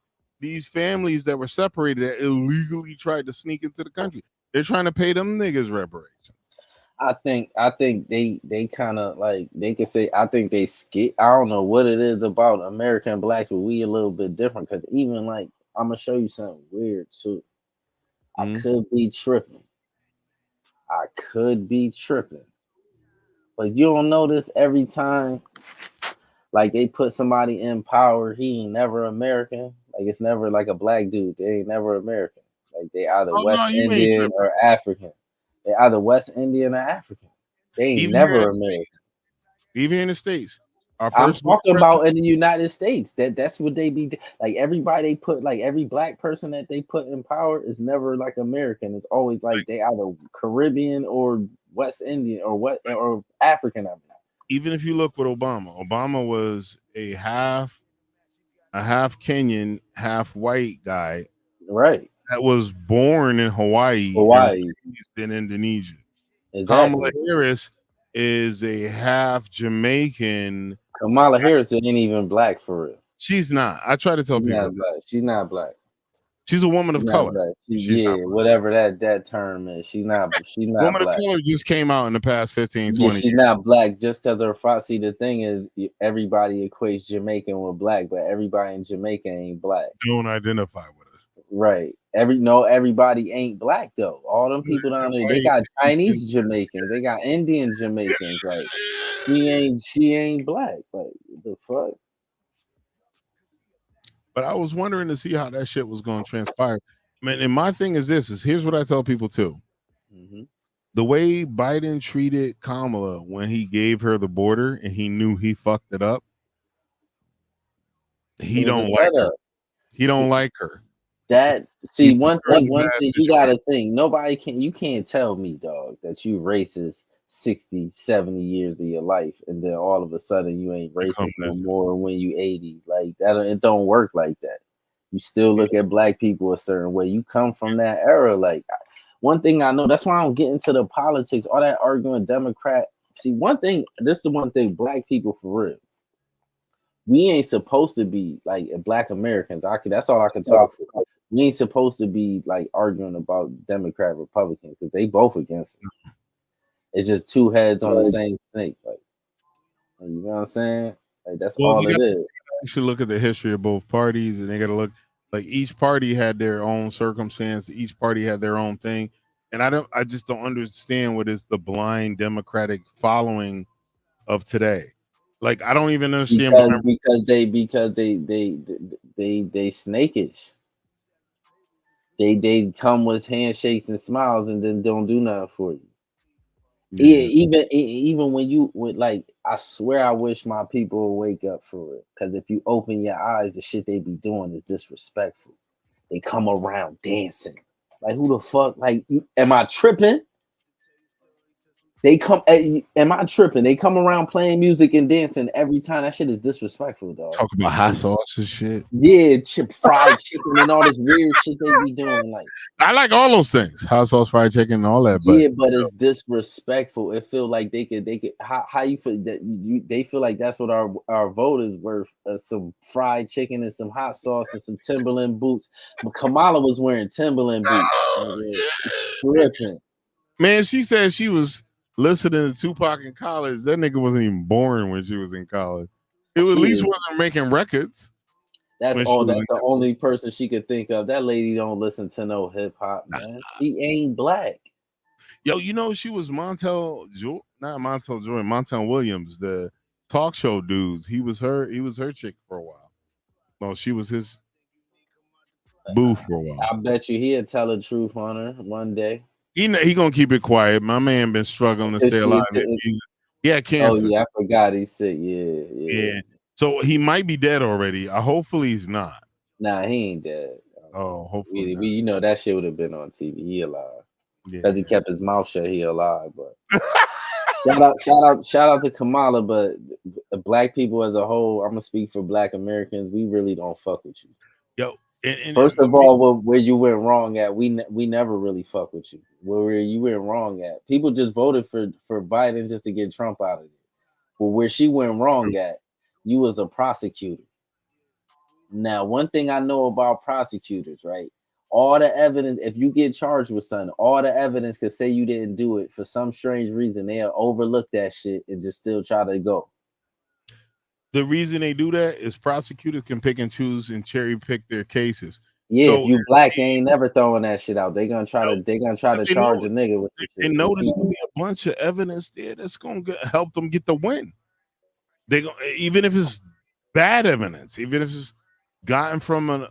families that were separated that illegally tried to sneak into the country. They're trying to pay them niggas reparations. I think they kind of like they can say I think they skip. I don't know what it is about American blacks, but we a little bit different because even like I'm gonna show you something weird too. I could be tripping. But you don't notice every time like they put somebody in power, he ain't never American. Like it's never like a black dude. They ain't never American. Like they either West Indian or African. They either West Indian or African. They ain't never American. Even in the States. I'm talking about in the United States. That's what they be like. Everybody put like every black person that they put in power is never like American. It's always like they either Caribbean or West Indian or African. I mean. Even if you look with Obama was a half Kenyan, half white guy. Right. That was born in Hawaii. And raised in Indonesia. Exactly. Kamala Harris is a half Jamaican. Kamala Harris ain't even black for real. She's not. I try to tell people she's not black. She's a woman of color. Whatever that term is. She's not woman black. of color just came out in the past 15, 20 years. She's not black just because her see the thing is everybody equates Jamaican with black, but everybody in Jamaica ain't black. Don't identify with us. Right. Everybody ain't black though. All them people down there, they got Chinese Jamaicans, they got Indian Jamaicans. Like she ain't black. Like the fuck. But I was wondering to see how that shit was going to transpire. Man, and my thing is here's what I tell people too. Mm-hmm. The way Biden treated Kamala when he gave her the border and he knew he fucked it up. He don't like her. He don't like her. One thing you gotta think. You can't tell me, dog, that you racist 60, 70 years of your life, and then all of a sudden you ain't racist no more when you 80. Like that, it don't work like that. You still look at black people a certain way. You come from that era. Like one thing I know, that's why I don't get into the politics, all that arguing Democrat. See, one thing, this is the one thing, black people for real. We ain't supposed to be like black Americans. That's all I can talk for. We ain't supposed to be like arguing about Democrat Republicans because they both against us. It's just two heads on the same snake. Like, you know what I'm saying? Like that's all it is. You should look at the history of both parties, and they got to look like each party had their own circumstance. Each party had their own thing, and I just don't understand what is the blind Democratic following of today. Like I don't even understand because they snakish. They come with handshakes and smiles and then don't do nothing for you. Yeah. Even when you would like, I swear I wish my people would wake up for it. Because if you open your eyes, the shit they be doing is disrespectful. They come around dancing. Like who the fuck? Like, am I tripping? They come. Am I tripping? They come around playing music and dancing every time. That shit is disrespectful, dog. Talk about hot sauce and shit. Yeah, fried chicken and all this weird shit they be doing. Like I like all those things, hot sauce, fried chicken, and all that. Yeah, but it's disrespectful. It feel like they could. How you feel that they feel like that's what our vote is worth? Some fried chicken and some hot sauce and some Timberland boots. But Kamala was wearing Timberland boots. Tripping. Man, she said she was listening to Tupac in college. That nigga wasn't even born when she was in college. It at least wasn't making records. That's all. That's the only person she could think of. That lady don't listen to no hip hop, man. She ain't black. Yo, you know she was Montel Williams, the talk show dudes. He was her chick for a while. No, she was his boo for a while. I bet you he'll tell the truth on her one day. He gonna keep it quiet. My man been struggling to stay alive. Yeah, cancer. Oh yeah, I forgot he's sick. Yeah. So he might be dead already. Hopefully he's not. Nah, he ain't dead. Oh, hopefully. We you know that shit would have been on TV. He alive. Because he kept his mouth shut. He alive. But shout out to Kamala. But black people as a whole, I'm gonna speak for black Americans. We really don't fuck with you. Yo. First of all, where you went wrong at, we never really fuck with you. Where you went wrong at, people just voted for Biden just to get Trump out of it. But where she went wrong at, you was a prosecutor. Now, one thing I know about prosecutors, right? All the evidence, if you get charged with something, all the evidence could say you didn't do it for some strange reason. They'll overlook that shit and just still try to go. The reason they do that is prosecutors can pick and choose and cherry pick their cases. Yeah, so, if you black, they ain't never throwing that shit out. They're gonna try to charge a nigga with some shit. They know there's gonna be a bunch of evidence there that's gonna help them get the win. They go even if it's bad evidence, even if it's gotten from an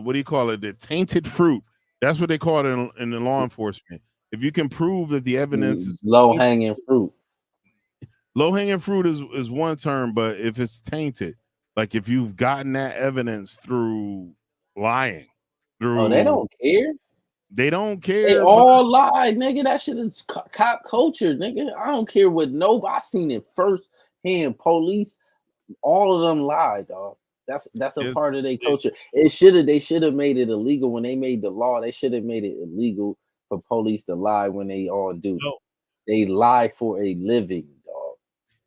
what do you call it? The tainted fruit. That's what they call it in the law enforcement. If you can prove that the evidence is low hanging fruit. Low-hanging fruit is one term, but if it's tainted, like if you've gotten that evidence through lying, they don't care. They don't care. They all lie, nigga. That shit is cop culture, nigga. I don't care what nobody. I seen it firsthand. Police, all of them lie, dog. That's a part of their culture. They should have made it illegal when they made the law. They should have made it illegal for police to lie when they all do. No. They lie for a living, dog.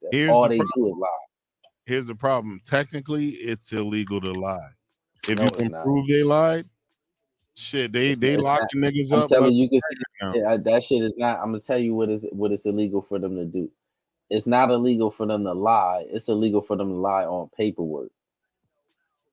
That's all they do is lie. Here's the problem. Technically, it's illegal to lie. If you can prove they lied, shit, they lock the niggas up. I'm telling you, can see that shit is not. I'm gonna tell you what it's illegal for them to do. It's not illegal for them to lie. It's illegal for them to lie on paperwork.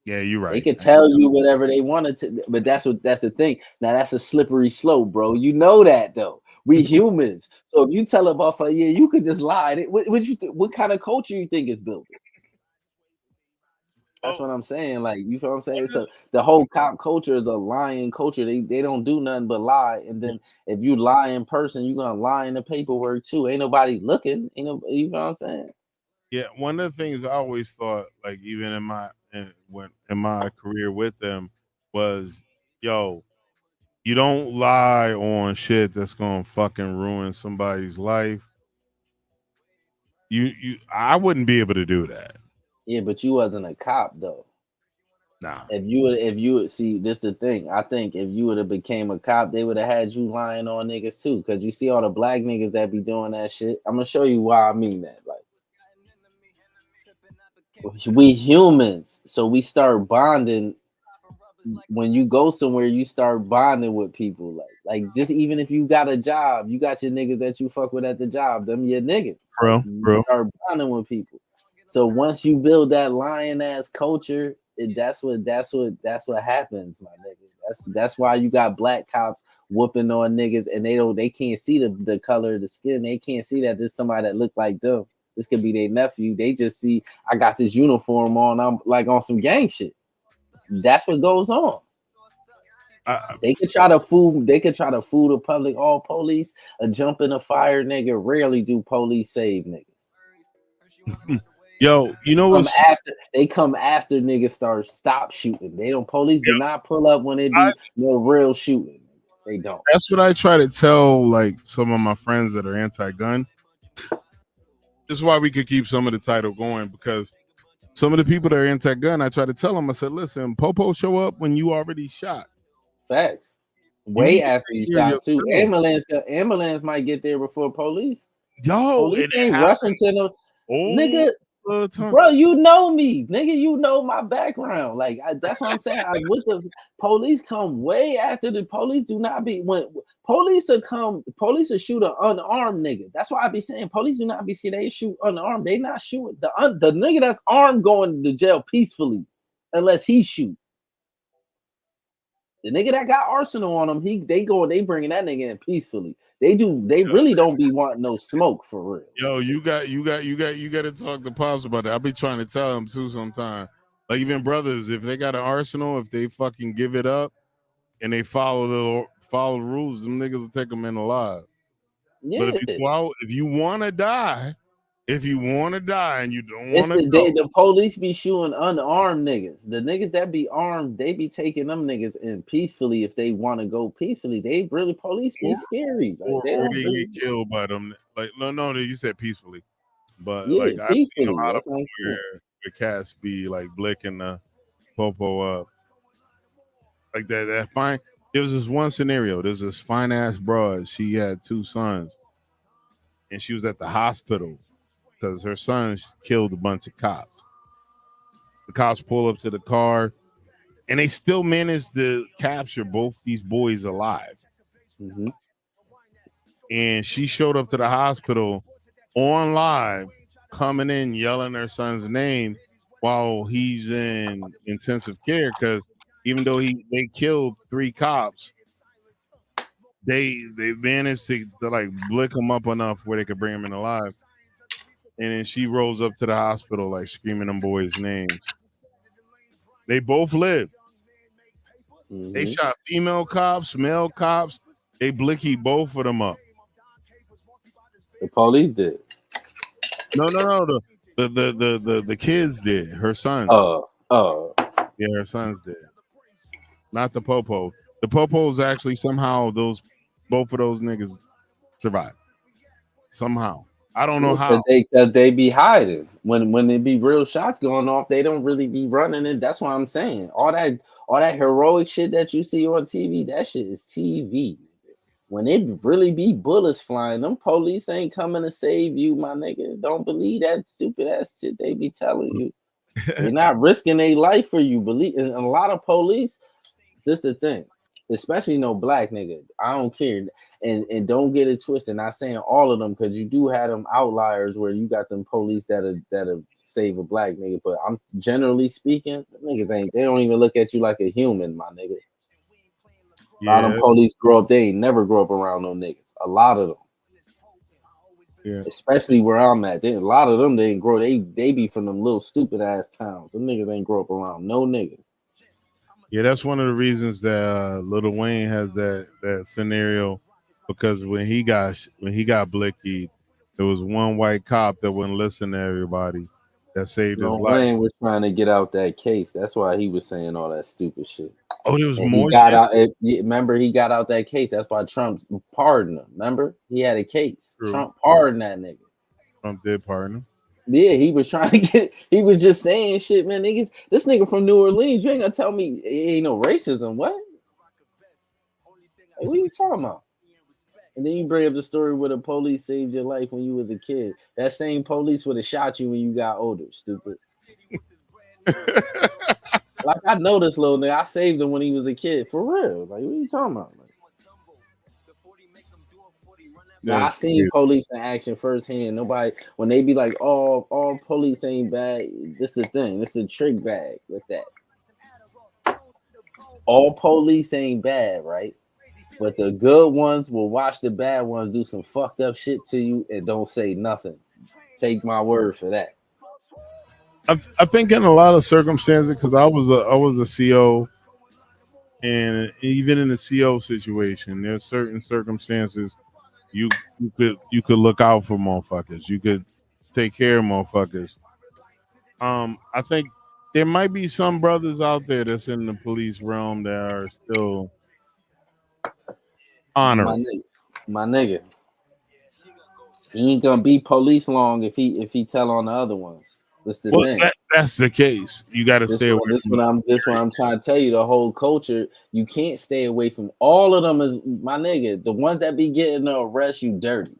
Yeah, you're right. They can tell you whatever they wanted to, but that's the thing. Now that's a slippery slope, bro. You know that though. We humans. So if you tell a motherfucker, yeah, you could just lie. What kind of culture you think is built? That's what I'm saying. Like, you feel what I'm saying? So the whole cop culture is a lying culture. They don't do nothing but lie. And then if you lie in person, you're gonna lie in the paperwork too. Ain't nobody looking. You know what I'm saying? Yeah, one of the things I always thought, like even in my career with them, was, yo, you don't lie on shit that's gonna fucking ruin somebody's life. I wouldn't be able to do that. Yeah, but you wasn't a cop though. Nah. If you would see, this the thing. I think if you would have became a cop, they would have had you lying on niggas too. Cause you see all the black niggas that be doing that shit. I'm gonna show you why I mean that. Like, we humans, so we start bonding. When you go somewhere, you start bonding with people. Like just even if you got a job, you got your niggas that you fuck with at the job. Them your niggas. Bro, You start bonding with people. So once you build that lion ass culture, that's what happens, my niggas. That's why you got black cops whooping on niggas, and they can't see the color of the skin. They can't see that there's somebody that look like them. This could be their nephew. They just see I got this uniform on. I'm like on some gang shit. That's what goes on. They could try to fool the public. All police a jump in a fire, nigga. Rarely do police save niggas. Yo, you know what? They come after niggas stop shooting. They don't. Police do not pull up when it be no real shooting. They don't. That's what I try to tell like some of my friends that are anti-gun. This is why we could keep some of the title going, because some of the people that are anti-gun, I try to tell them, I said, listen, Popo show up when you already shot. Facts. Way after you shot too. Ambulance might get there before police. Yo, police ain't rushing to them. Nigga, time. Bro, you know me, nigga. You know my background. Like that's what I'm saying. With the police come way after the police do not be when police will come. Police will shoot an unarmed nigga. That's why I be saying police do not be see they shoot unarmed. They not shooting the nigga that's armed going to jail peacefully, unless he shoot. The nigga that got arsenal on him, they bringing that nigga in peacefully. They really don't be wanting no smoke for real. Yo, you got to talk to Pops about that. I'll be trying to tell him too sometimes. Like even brothers, if they got an arsenal, if they fucking give it up and they follow the rules, them niggas will take them in alive. Yeah. But if you want to die, and you don't want to the police be shooting unarmed niggas. The niggas that be armed, they be taking them niggas in peacefully if they want to go peacefully. They really police be scary. Like, they really get killed by them. Like no, you said peacefully, but yeah, like peacefully. I've seen a lot of where the cats be like blicking the popo up, like that. That fine. There was this one scenario. There's this fine ass broad. She had 2 sons, and she was at the hospital because her sons killed a bunch of cops. The cops pull up to the car, and they still managed to capture both these boys alive. Mm-hmm. And she showed up to the hospital on live, coming in, yelling her son's name while he's in intensive care, because even though they killed 3 cops, they managed to like blick him up enough where they could bring him in alive. And then she rolls up to the hospital like screaming them boys' names. They both lived. Mm-hmm. They shot female cops, male cops. They blicky both of them up. The police did. No. The kids did. Her sons. Yeah, her sons did. Not the popo. The popos actually somehow both of those niggas survived. Somehow. I don't know how. Because they be hiding. When there be real shots going off, they don't really be running it. That's what I'm saying. All that heroic shit that you see on TV, that shit is TV. When it really be bullets flying, them police ain't coming to save you, my nigga. Don't believe that stupid ass shit they be telling you. They're not risking their life for you. Believe, and a lot of police, this the thing. Especially no black nigga. I don't care. And don't get it twisted. Not saying all of them, because you do have them outliers where you got them police that'll save a black nigga. But I'm generally speaking, niggas they don't even look at you like a human, my nigga. A lot of them police they ain't never grow up around no niggas. A lot of them. Yeah. Especially where I'm at. A lot of them they ain't grow. They be from them little stupid ass towns. Them niggas ain't grow up around no niggas. Yeah, that's one of the reasons that Lil Wayne has that scenario, because when he got blicky, there was one white cop that wouldn't listen to everybody that saved his life. Lil Wayne was trying to get out that case. That's why he was saying all that stupid shit. Oh, there was more. He got out. Remember, he got out that case. That's why Trump pardoned him. Remember, he had a case. True. Trump pardoned that nigga. Trump did pardon him. Yeah, he was trying to get. He was just saying shit, man. Niggas, this nigga from New Orleans. You ain't gonna tell me it ain't no racism. What? Like, what are you talking about? And then you bring up the story where the police saved your life when you was a kid. That same police would have shot you when you got older. Stupid. Like, I know this little nigga. I saved him when he was a kid. For real. Like, what are you talking about? Like, now, I seen police in action firsthand. Nobody, when they be like, "Oh, all police ain't bad." This is the thing. This is a trick bag with that. All police ain't bad, right? But the good ones will watch the bad ones do some fucked up shit to you and don't say nothing. Take my word for that. I think in a lot of circumstances, because I was a CO, and even in the CO situation, there's certain circumstances you could look out for motherfuckers. You could take care of motherfuckers. I think there might be some brothers out there that's in the police realm that are still honorable. My nigga. He ain't gonna be police long if he tell on the other ones. That's the thing. That's the case. You got to stay away. This what I'm trying to tell you. The whole culture, you can't stay away from all of them. Is my nigga. The ones that be getting the arrest, you dirty.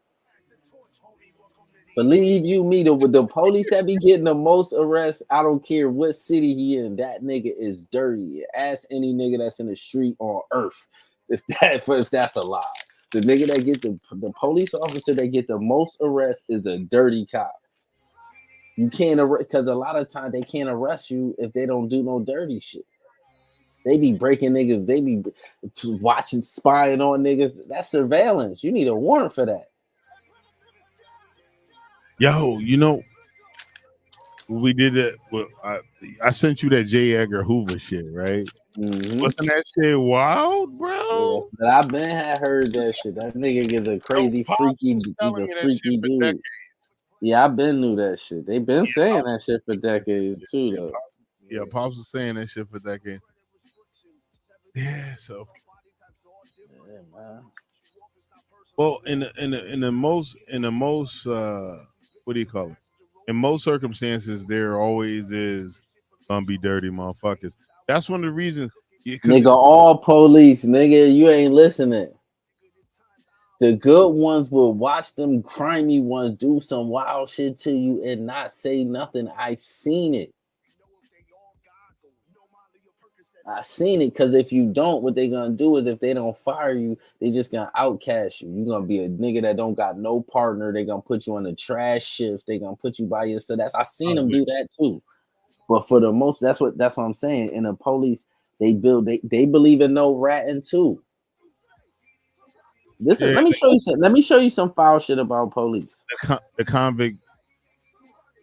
Believe you me, the police that be getting the most arrests, I don't care what city he in, that nigga is dirty. Ask any nigga that's in the street on earth if that's a lie. The nigga that get the police officer that get the most arrests is a dirty cop. You can't arrest because a lot of times they can't arrest you if they don't do no dirty shit. They be breaking niggas. They be watching, spying on niggas. That's surveillance. You need a warrant for that. Yo, you know, we did it. Well, I sent you that J. Edgar Hoover shit, right? Mm-hmm. Wasn't that shit wild, bro? But I been had heard that shit. That nigga is a crazy, freaky. He's a freaky dude. Yeah, I been knew that shit. They been saying that shit for decades too, though. Yeah, Pops was saying that shit for decades. Yeah, so. Yeah, man. Well, in the most what do you call it? In most circumstances, there always is gonna be dirty motherfuckers. That's one of the reasons. Nigga, all police, nigga, you ain't listening. The good ones will watch them crimey ones do some wild shit to you and not say nothing. I seen it. I seen it because if you don't, what they gonna do is if they don't fire you, they just gonna outcast you. You're gonna be a nigga that don't got no partner. They gonna put you on the trash shift. They gonna put you by yourself. I seen them do that too. But for the most, that's what I'm saying. In the police, they believe in no ratting too. Listen, let me show you some. Let me show you some foul shit about police. The convict.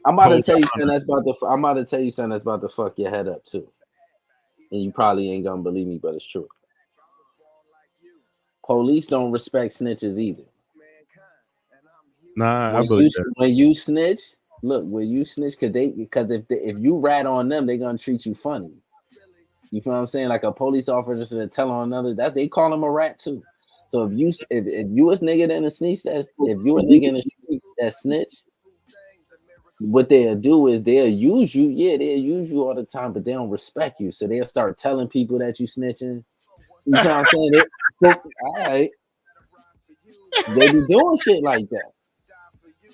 I'm about to tell you something that's about to fuck your head up too. And you probably ain't gonna believe me, but it's true. Police don't respect snitches either. Nah, I believe that. When you snitch, look, when you snitch, because if you rat on them, they're gonna treat you funny. You feel what I'm saying? Like a police officer to tell on another, that they call him a rat too. So if you a nigga in the snitch, if you a nigga in the street that snitch, what they'll do is they'll use you. Yeah, they'll use you all the time, but they don't respect you. So they'll start telling people that you snitching. You know what I'm saying? All right. They be doing shit like that.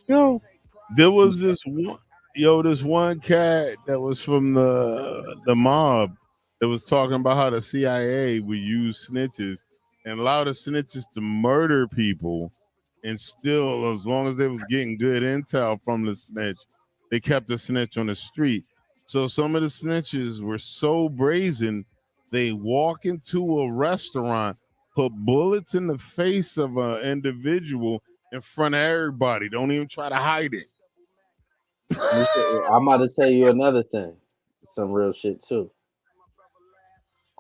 Yo, there was this one cat that was from the mob that was talking about how the CIA would use snitches and allow the snitches to murder people, and still, as long as they was getting good intel from the snitch, they kept the snitch on the street. So some of the snitches were so brazen, they walk into a restaurant, put bullets in the face of an individual in front of everybody. Don't even try to hide it. I'm about to tell you another thing. Some real shit too.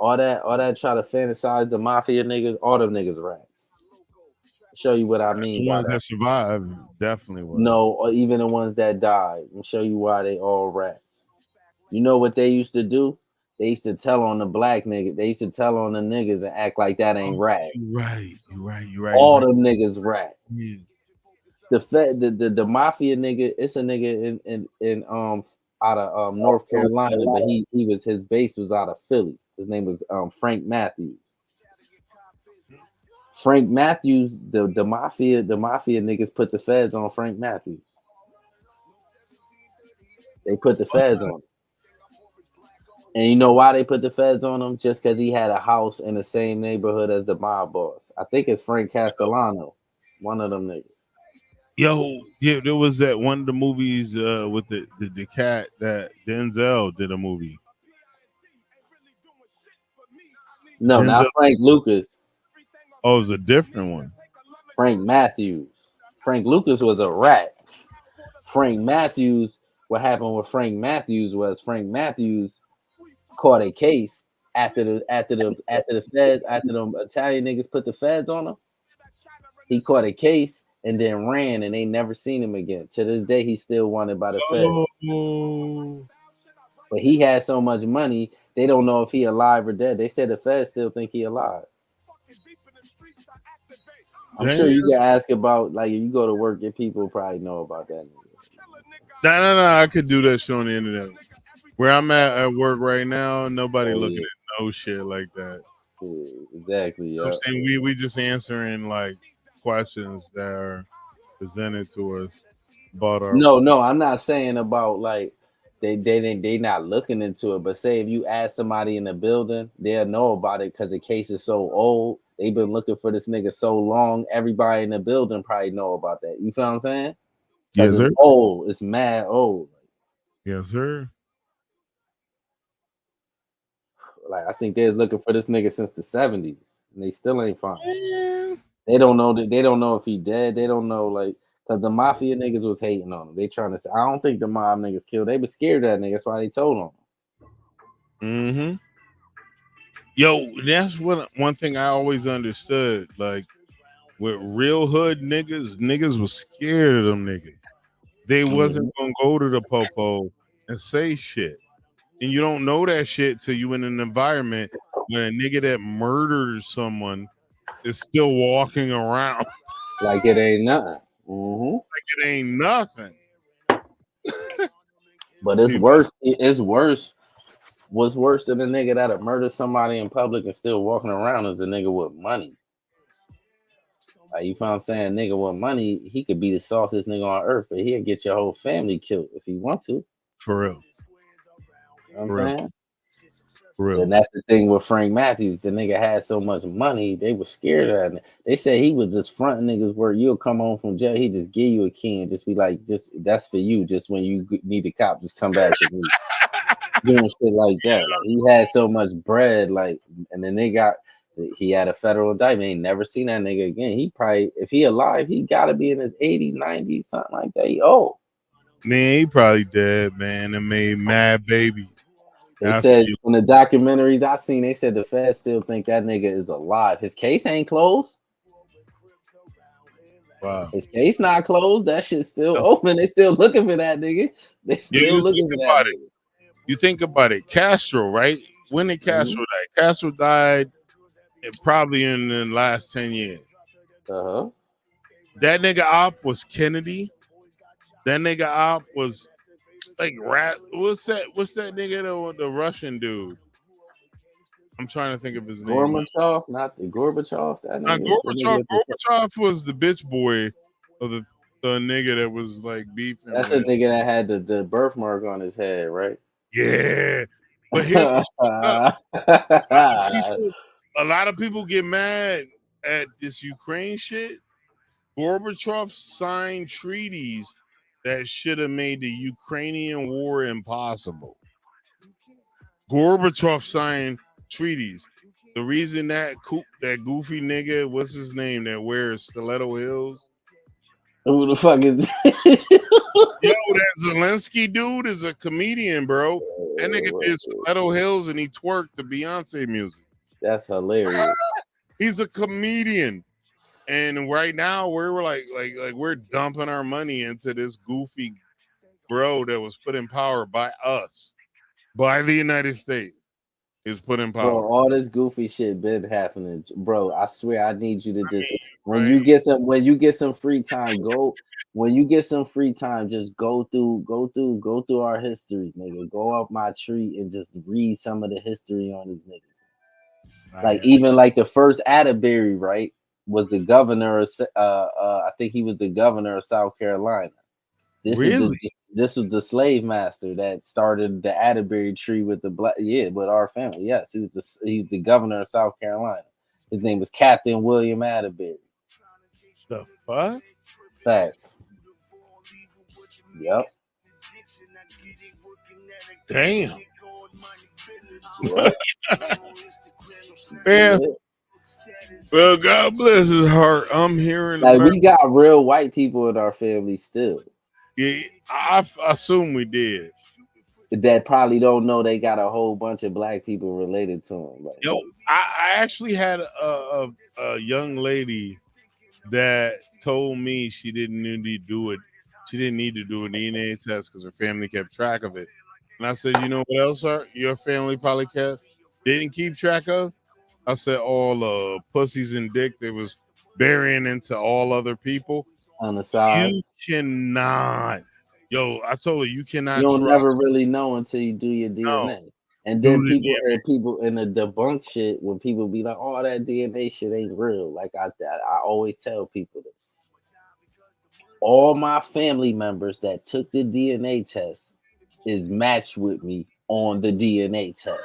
All that try to fantasize the mafia niggas, all them niggas rats. Show you what I mean. The ones that survived definitely was. No, or even the ones that died. And show you why they all rats. You know what they used to do? They used to tell on the black nigga. They used to tell on the niggas and act like that ain't rat. You're right. All them niggas rats. Yeah. the mafia nigga, it's a nigga in out of North Carolina, but his base was out of Philly. His name was Frank Matthews. Frank Matthews, the mafia niggas put the feds on Frank Matthews. They put the feds on him. And you know why they put the feds on him? Just because he had a house in the same neighborhood as the mob boss. I think it's Frank Castellano, one of them niggas. Yo, yeah, there was that one of the movies with the cat that Denzel did a movie. No, not Frank Lucas. Oh, it was a different one. Frank Matthews. Frank Lucas was a rat. Frank Matthews, what happened with Frank Matthews was Frank Matthews caught a case after the feds, after them Italian niggas put the feds on him. He caught a case and then ran, and they never seen him again. To this day, he's still wanted by the feds. But he had so much money, they don't know if he alive or dead. They said the feds still think he alive. I'm sure you can ask about, like, if you go to work, your people probably know about that. No, I could do that shit on the internet. Where I'm at work right now, nobody looking at no shit like that. Yeah, exactly. Yeah. I'm saying we just answering like questions that are presented to us. No, I'm not saying about like they not looking into it, but say if you ask somebody in the building, they'll know about it because the case is so old. They've been looking for this nigga so long. Everybody in the building probably know about that. You feel what I'm saying? Because it's old. It's mad old. Yes, sir. Like I think they was looking for this nigga since the 70s, and they still ain't found him. They don't know that. They don't know if he dead. They don't know, like, because the mafia niggas was hating on him. They trying to say, I don't think the mob niggas killed. They was scared of that nigga. That's why they told him. Mm-hmm. Yo, that's one thing I always understood. Like with real hood niggas was scared of them niggas. They wasn't gonna go to the popo and say shit. And you don't know that shit till you in an environment when a nigga that murdered someone is still walking around like it ain't nothing. Like it ain't nothing. But it's worse. It's worse. What's worse than a nigga that'll murder somebody in public and still walking around is a nigga with money. Like, you feel what I'm saying? Nigga with money, he could be the softest nigga on earth, but he'll get your whole family killed if he want to. For real. You know what I'm saying? For real. So, and that's the thing with Frank Matthews. The nigga had so much money, they were scared of that. They said he was just fronting niggas where you'll come home from jail, he just give you a key and just be like, just that's for you. Just when you need the cop, just come back to me. Doing shit like that. Like, he had so much bread, like, and then he had a federal indictment. Ain't never seen that nigga again. He probably, if he alive, he gotta be in his 80s, 90s, something like that. He old. Man, he probably dead, man, and made mad babies. They said in the documentaries I seen, they said the feds still think that nigga is alive. His case ain't closed. Wow. His case not closed. That shit's still open. They still looking for that nigga. They still looking for that nigga. You think about it. Castro, right? When did Castro die? Castro died probably in the last 10 years. That nigga op was Kennedy. That nigga op was like what's that nigga, the Russian dude? I'm trying to think of his name. Gorbachev, not the Gorbachev. That nigga. Gorbachev was the bitch boy of the nigga that was like beefing. That's the nigga that had the birthmark on his head, right? Yeah. But here's a lot of people get mad at this Ukraine shit. Gorbachev signed treaties that should have made the Ukrainian war impossible. Gorbachev signed treaties. The reason that goofy nigga, what's his name, that wears stiletto heels? Who the fuck is that? Yo, that Zelensky dude is a comedian, bro. That nigga did stiletto heels and he twerked to Beyonce music. That's hilarious. He's a comedian. And right now we're like we're dumping our money into this goofy bro that was put in power by us, by the United States. Is put in power. Bro, all this goofy shit been happening, bro. I swear, I need you to just when you get some free time, go when you get some free time, just go through our history, nigga. Go up my tree and just read some of the history on these niggas. Like even like the first Atterbury, right, was the governor of I think he was the governor of South Carolina. This was the slave master that started the Atterbury tree with the black, with our family. Yes, he was the governor of South Carolina. His name was Captain William Atterbury. The fuck? Facts. Yep. Damn. Yep. Man. Well, God bless his heart. I'm hearing like we got real white people in our family still. Yeah, I assume we did. That probably don't know they got a whole bunch of black people related to them. Like, yo, I actually had a young lady that told me she didn't need to do it. She didn't need to do a DNA test because her family kept track of it. And I said, you know what else your family probably didn't keep track of? I said all pussies and dick that was burying into all other people on the side. You cannot. Yo, I told her you cannot. You'll never really know until you do your DNA. No. And then people in the debunk shit, when people be like, "Oh, that DNA shit ain't real." Like I always tell people this. All my family members that took the DNA test is matched with me on the DNA test.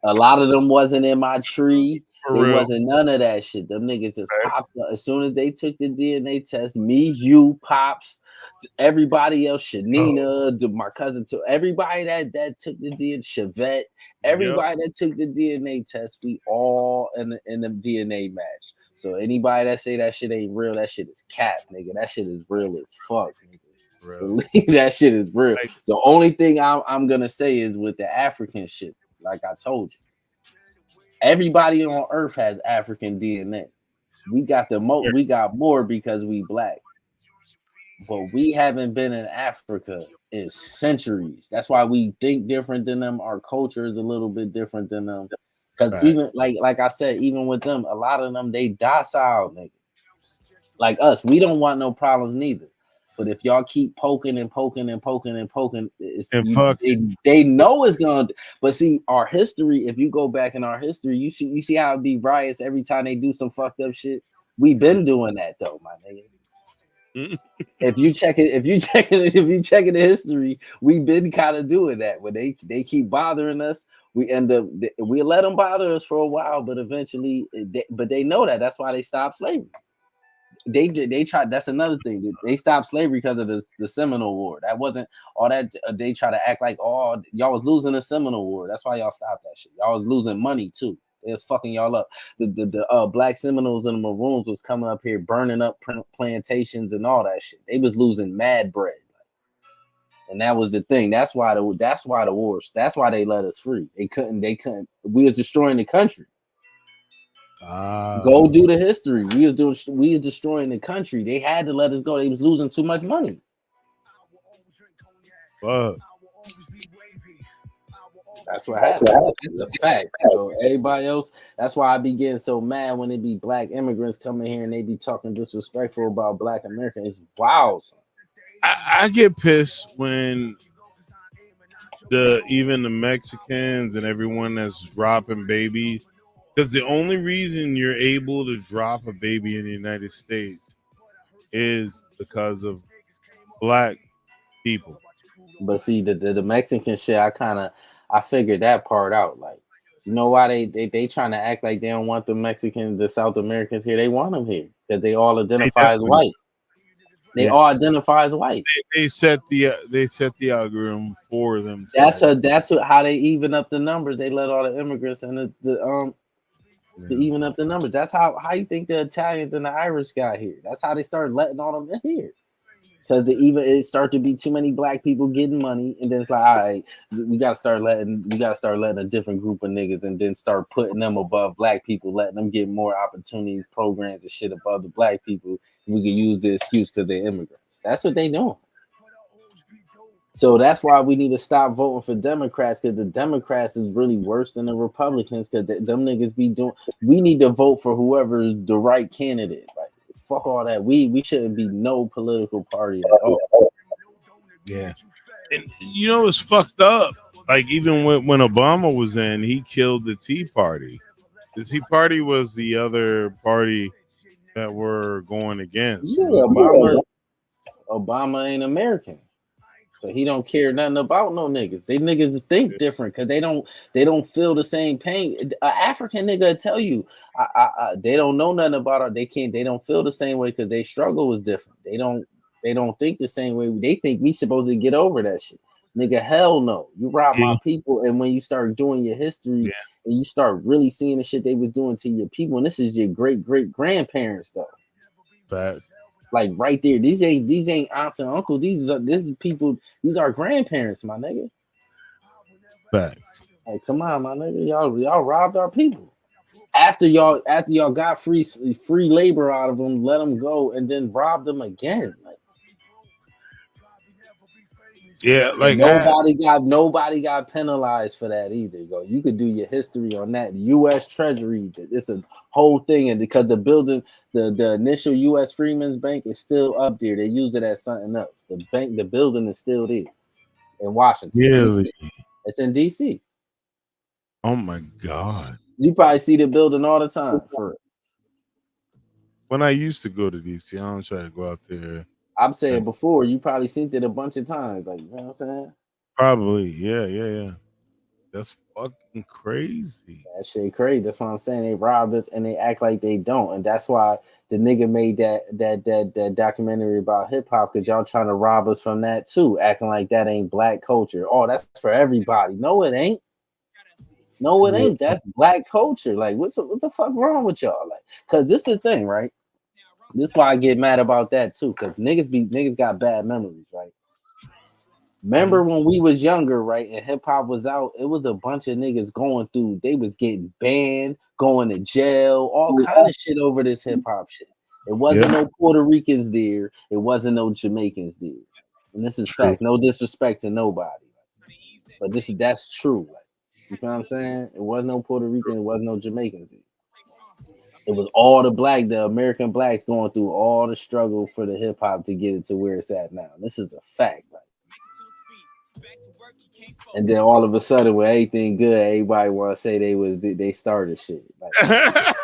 A lot of them wasn't in my tree. They wasn't none of that shit. Them niggas just popped up as soon as they took the DNA test. Me, you, Pops, everybody else, Shanina, my cousin, too. Everybody that took the DNA, Chevette, everybody that took the DNA test, we all in the DNA match. So anybody that say that shit ain't real, that shit is cap, nigga. That shit is real as fuck, nigga. That shit is real. The only thing I'm gonna say is with the African shit, like I told you, everybody on Earth has African DNA. We got we got more because we black, but we haven't been in Africa in centuries. That's why we think different than them. Our culture is a little bit different than them. Because even like I said, even with them, a lot of them they docile, nigga. Like us, we don't want no problems neither. But if y'all keep poking and poking and poking and poking, they know it's gonna. But see, our history. If you go back in our history, you see how it be riots every time they do some fucked up shit. We've been doing that though, my nigga. If you check the history, we've been kind of doing that. When they keep bothering us, we end up we let them bother us for a while, but eventually, but they know that. That's why they stopped slavery. They tried. That's another thing. They stopped slavery because of the Seminole War. That wasn't all that. They try to act like, oh, y'all was losing the Seminole War. That's why y'all stopped that shit. Y'all was losing money too. They was fucking y'all up. The black Seminoles and the Maroons was coming up here burning up plantations and all that shit. They was losing mad bread, and that was the thing. That's why the wars. That's why they let us free. They couldn't. We was destroying the country. Go do the history. We was destroying the country. They had to let us go. They was losing too much money. That's what happened. It's a fact. So everybody else, that's why I be getting so mad when it be black immigrants coming here and they be talking disrespectful about black Americans. It's wild. I get pissed when even the Mexicans and everyone that's dropping babies. Because the only reason you're able to drop a baby in the United States is because of black people. But see, the Mexican shit, I figured that part out. Like, you know why they trying to act like they don't want the Mexicans, the South Americans here? They want them here because they all identify as white. They all identify as white. They set the algorithm for them. That's how they even up the numbers. They let all the immigrants and to even up the numbers. That's how you think the Italians and the Irish got here. That's how they started letting all them in here. Because it started to be too many black people getting money, and then it's like, all right, we gotta start letting a different group of niggas, and then start putting them above black people, letting them get more opportunities, programs, and shit above the black people. And we can use the excuse because they're immigrants. That's what they doing. So that's why we need to stop voting for Democrats, because the Democrats is really worse than the Republicans, because them niggas be doing. We need to vote for whoever's the right candidate. Like, fuck all that. We shouldn't be no political party at all. Yeah. And you know, it's fucked up. Like, even when Obama was in, he killed the Tea Party. The Tea Party was the other party that we're going against. Yeah, Obama ain't American. So he don't care nothing about no niggas. They niggas think different because they don't feel the same pain. An African nigga will tell you, they don't know nothing about it. They don't feel the same way because their struggle is different. They don't think the same way. They think we supposed to get over that shit. Nigga, hell no. You rob my people, and when you start doing your history and you start really seeing the shit they was doing to your people, and this is your great grandparents though. Facts. Like right there, these ain't aunts and uncles. This is people. These are grandparents, my nigga. Facts. Like, come on, my nigga. Y'all robbed our people. After y'all got free labor out of them, let them go, and then robbed them again. Like, yeah, like nobody got penalized for that either. You could do your history on that. The U.S. Treasury, it's a whole thing, and because the building, the initial U.S. Freeman's Bank is still up there. They use it as something else. The building is still there in Washington. really? DC. It's in D.C. Oh my god! You probably see the building all the time. When I used to go to DC, I don't try to go out there. I'm saying before, you probably seen it a bunch of times. Like, you know what I'm saying? Probably, yeah. That's fucking crazy. That shit crazy. That's what I'm saying. They robbed us and they act like they don't, and that's why the nigga made that documentary about hip hop, because y'all trying to rob us from that too, acting like that ain't black culture. Oh, that's for everybody. No, it ain't. No, it ain't. That's black culture. Like, what the fuck wrong with y'all? Like, cause this is the thing, right? This is why I get mad about that too, cause niggas got bad memories, right? Remember when we was younger, right, and hip hop was out, it was a bunch of niggas going through, they was getting banned, going to jail, all kind of shit over this hip hop shit. It wasn't no Puerto Ricans there, it wasn't no Jamaicans there. And this is facts. No disrespect to nobody. But that's true. Like, you feel what I'm saying? It was no Puerto Rican, it was no Jamaicans there. It was all the American blacks going through all the struggle for the hip hop to get it to where it's at now. This is a fact. Like, and then all of a sudden, with everything good, everybody want to say they started shit. Like,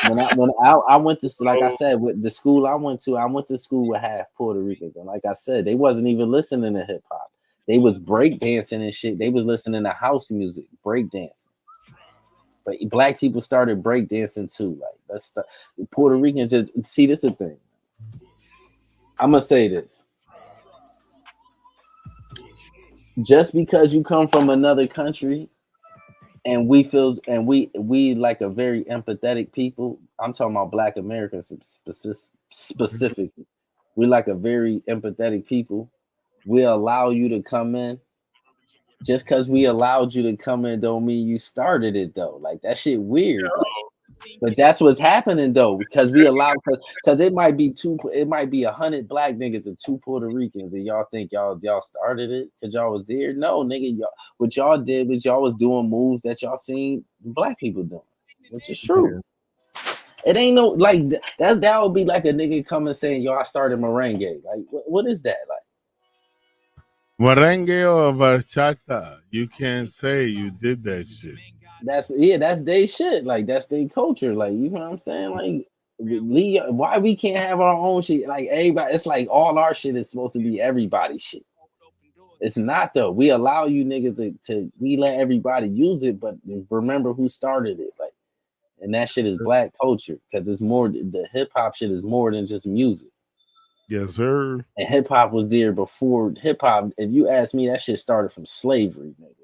when I went to, like I said, with the school I went to school with half Puerto Ricans, and like I said, they wasn't even listening to hip hop. They was break dancing and shit. They was listening to house music, break dancing. But black people started break dancing too. Like, Puerto Ricans just see, this is the thing. I'm gonna say this. Just because you come from another country and we like a very empathetic people, I'm talking about Black Americans specifically. We like a very empathetic people. We allow you to come in. Just because we allowed you to come in don't mean you started it though. Like, that shit weird. Like, but that's what's happening though, because we allow, because it might be 100 black niggas and 2 Puerto Ricans, and y'all think y'all started it because y'all was there. No, nigga, what y'all did was y'all was doing moves that y'all seen black people doing, which is true. It ain't no, like, that would be like a nigga coming saying, yo, I started merengue. Like, what is that? Like, merengue or bachata? You can't say you did that shit. That's their shit. Like, that's their culture. Like, you know what I'm saying? Like, why we can't have our own shit? Like, everybody, it's like all our shit is supposed to be everybody's shit. It's not though. We allow you niggas to we let everybody use it, but remember who started it. Like, and that shit is black culture, because it's more, the hip hop shit is more than just music. Yes, sir. And hip hop was there before hip hop. If you ask me, that shit started from slavery, nigga.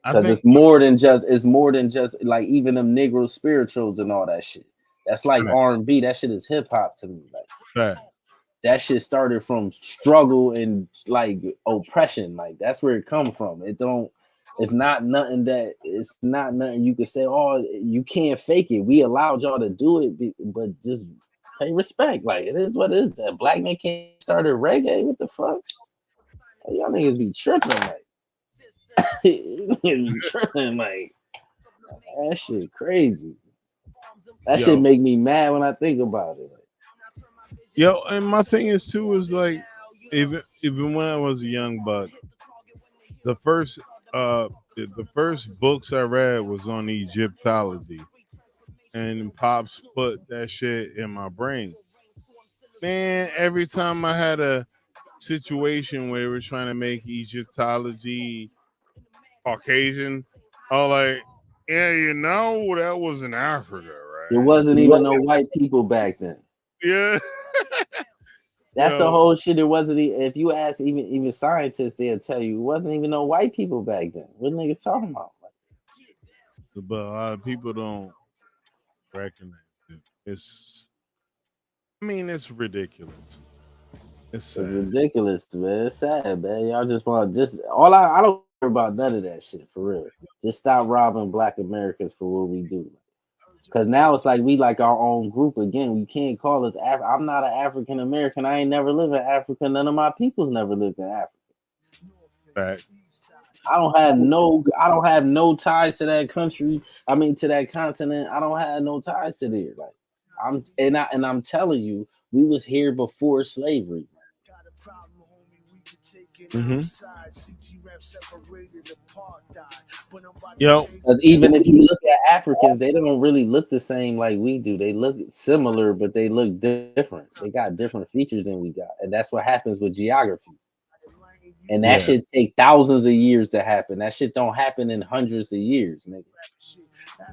Because it's more than just like even them Negro spirituals and all that shit. That's like R&B. That shit is hip hop to me. Like, that shit started from struggle and like oppression. Like, that's where it come from. It's not nothing you could say, oh, you can't fake it. We allowed y'all to do it, but just pay respect. Like, it is what it is. That black man can't start a reggae. What the fuck? Like, y'all niggas be tripping. Like, tripping, like, that shit crazy. That shit make me mad when I think about it. Yo, and my thing is too is like even when I was a young buck, the first uh the first books I read was on Egyptology, and pops put that shit in my brain. Man, every time I had a situation where they were trying to make Egyptology Caucasian, I was like, yeah, that was in Africa, There right? wasn't even no white people back then. Yeah. That's the Yo, whole shit. There wasn't. If you ask even scientists, they'll tell you it wasn't even no white people back then. What niggas talking about? but a lot of people don't recognize it. It's ridiculous. It's It's sad. ridiculous, man. It's sad, man. Y'all just want just all I don't care about none of that shit for real. Just stop robbing Black Americans for what we do. Cause now it's like we like our own group again. We can't call us I'm not an African American. I ain't never lived in Africa. None of my peoples never lived in Africa. Fact. I don't have no ties to that country. I mean to that continent. I don't have no ties to there. Like I'm telling you, we was here before slavery. Mm-hmm. Yo, Because even if you look at Africans, they don't really look the same like we do. They look similar, but they look different. They got different features than we got, and that's what happens with geography. And that yeah, shit take thousands of years to happen. That shit don't happen in hundreds of years, nigga.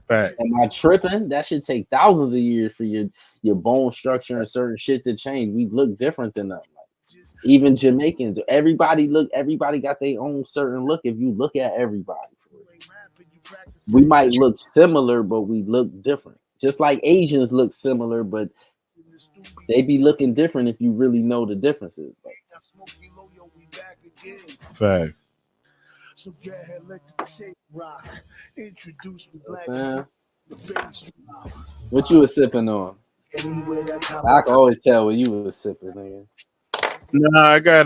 fact. Am I tripping? That should take thousands of years for your bone structure and certain shit to change. We look different than them. Like, even Jamaicans, everybody got their own certain look. If you look at everybody, we might look similar, but we look different. Just like Asians look similar, but they be looking different if you really know the differences. Like, Fact. So go ahead, let the tape rock. Introduce me, you know Black. what I'm saying? The bass drop. What you was sipping on? Anywhere that come I can always tell when you was sipping, nigga. Nah, I got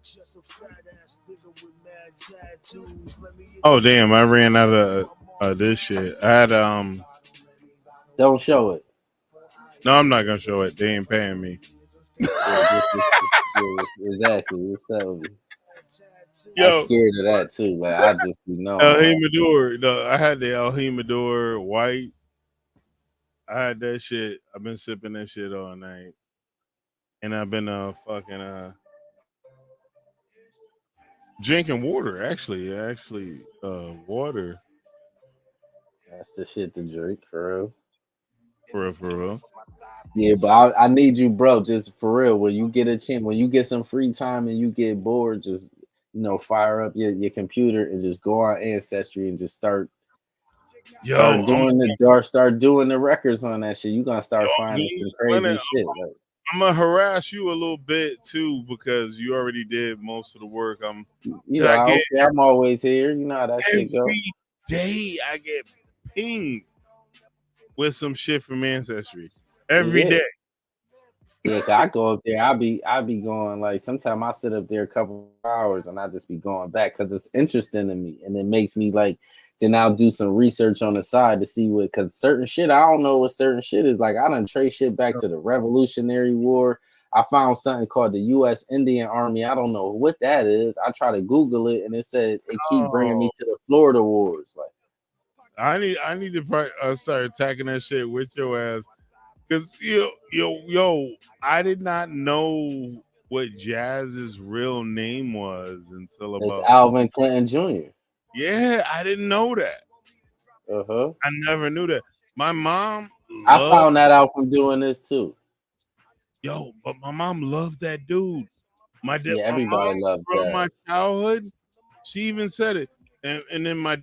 just a fat ass nigga with mad tattoos. Let me oh damn, I ran out of this shit. I had Don't show it. no, I'm not gonna show it. They ain't paying me. Yeah, exactly. What's that with me? I'm Yo, scared of that too. Like I just be El knowing. Like, Jimador. No, I had the El Jimador white. I had that shit. I've been sipping that shit all night, and I've been fucking drinking water. Actually, water that's the shit to drink for real. for real. Yeah, but I need you, bro. Just for real. When you get a chance, when you get some free time and you get bored, just fire up your computer and just go on Ancestry and just start Yo, start doing the records on that shit. You gonna start finding some crazy shit. Like, I'm gonna harass you a little bit too because you already did most of the work. I I get don't care. I'm always here. You know how that shit go. every day I get pinged with some shit from Ancestry every Yeah. day. Yeah, 'cause I go up there. I be going like sometimes I sit up there a couple hours and I just be going back because it's interesting to me and it makes me like then I'll do some research on the side to see what because certain shit I don't know what certain shit is like. I done trace shit back to the Revolutionary War. I found something called the U.S. Indian Army. I don't know what that is. I try to Google it and it said it keep bringing me Oh, to the Florida Wars. Like, I need to start attacking that shit with your ass because yo, I did not know what Jazz's real name was until it's about Alvin Clinton Jr. yeah, I didn't know that. Uh-huh. I never knew that. My mom I loved found that out from doing this too. but my mom loved that dude. Yeah, My mom everybody loves from that. my childhood, she even said it, and then my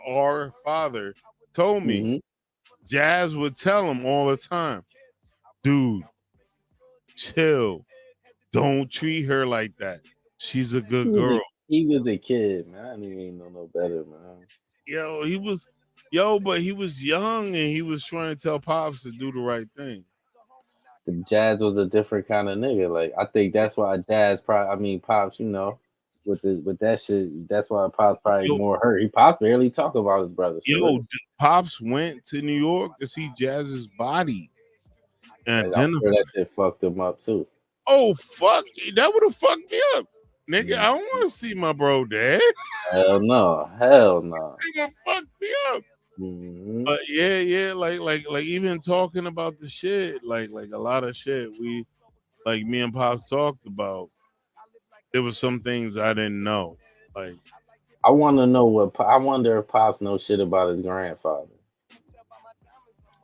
our father told me Mm-hmm. Jazz would tell him all the time, dude, chill, don't treat her like that. She's a He good was a girl. he was a kid, man. I didn't even know no better, man. He was but he was young and he was trying to tell pops to do the right thing. The Jazz was a different kind of nigga. Like I think that's why Jazz probably. I mean, Pops, with that shit. That's why Pops probably Yo, more hurt. He Pops barely talk about his brothers for real. Pops went to New York to see Jazz's body. Like, I'm sure that shit fucked him up too. Oh fuck, that would have fucked me up, nigga. I don't want to see my bro dead. Hell no, hell no. Nigga fucked me up. Mm-hmm. But yeah, like even talking about the shit, like a lot of shit we like me and Pops talked about. There was some things I didn't know. Like I want to know I wonder if Pops knows shit about his grandfather.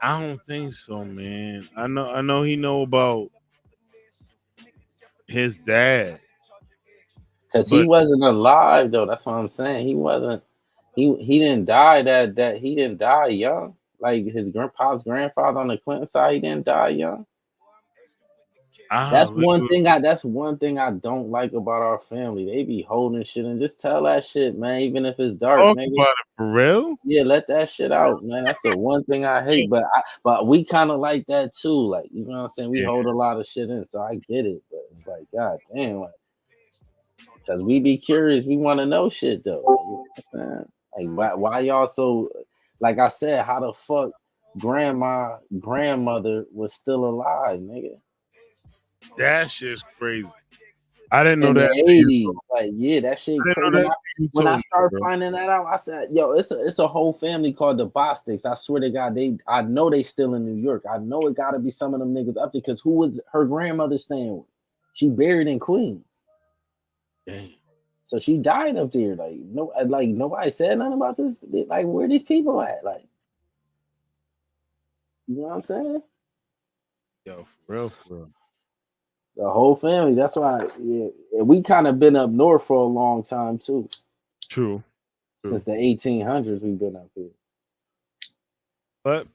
I don't think so, man. I know he know about his dad. Cause he wasn't alive though. That's what I'm saying. He wasn't. He didn't die that he didn't die young. Like his Pop's grandfather on the Clinton side, he didn't die young. That's one thing I don't like about our family. They be holding shit and just tell that shit, man. Even if it's dark, talk nigga. about it for real. Yeah, let that shit out, man. That's the one thing I hate. But we kind of like that too. Like, you know what I'm saying? We hold a lot of shit in, so I get it. But it's like, god damn, like, because we be curious, we want to know shit though. Like, you know what I'm saying? Like, why y'all so? Like I said, how the fuck grandmother was still alive, nigga? That shit's crazy. I didn't know In that. the 80s, like, yeah, that shit crazy. When I started bro. finding that out, I said, "Yo, it's a whole family called the Bostics." I swear to God, I know they still in New York. I know it got to be some of them niggas up there because who was her grandmother staying with? She buried in Queens. Damn. So she died up there. Like nobody said nothing about this. Like, where these people at? Like, you know what I'm saying? Yo, for real. The whole family. That's why, yeah, we kind of been up north for a long time too. True. Since the 1800s, we've been up here. But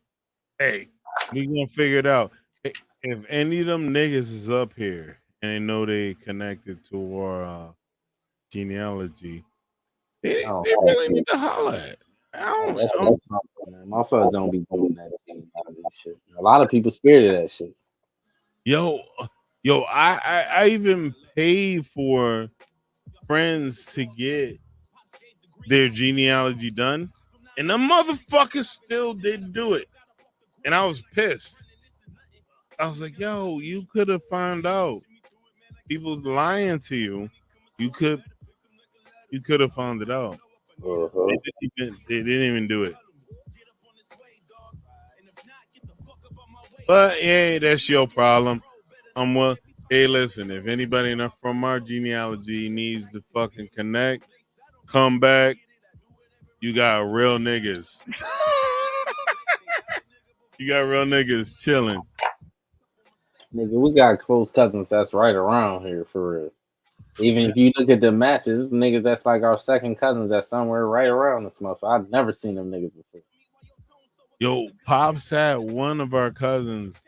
hey, we gonna figure it out. If any of them niggas is up here and they know they connected to our genealogy, they really need to holler at. That's something, man. Motherfuckers don't be doing that shit. A lot of people scared of that shit. Yo, I even paid for friends to get their genealogy done, and the motherfuckers still didn't do it. And I was pissed. I was like, yo, you could have found out. People's lying to you. You could have found it out. Uh-huh. They didn't even do it. But yeah, that's your problem. Hey, listen, if anybody from our genealogy needs to fucking connect, come back. You got real niggas. You got real niggas chilling. Nigga, we got close cousins that's right around here for real. Even if you look at the matches, niggas that's like our second cousins that's somewhere right around this motherfucker. I've never seen them niggas before. Yo, Pops had one of our cousins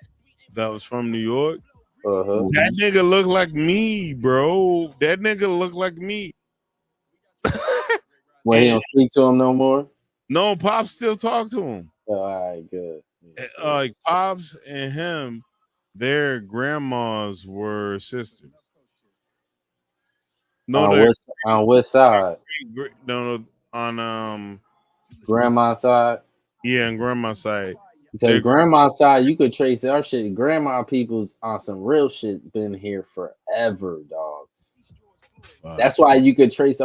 that was from New York. Uh-huh. That nigga look like me, bro. That nigga look like me. Well, he don't speak to him no more? No, Pops still talk to him. Oh, all right, good. Like Pops and him, their grandmas were sisters. No, on what side? No, on grandma's side. Yeah, on grandma's side. Because grandma's side, you could trace our shit. Grandma people's on some real shit been here forever, dogs. That's why you could trace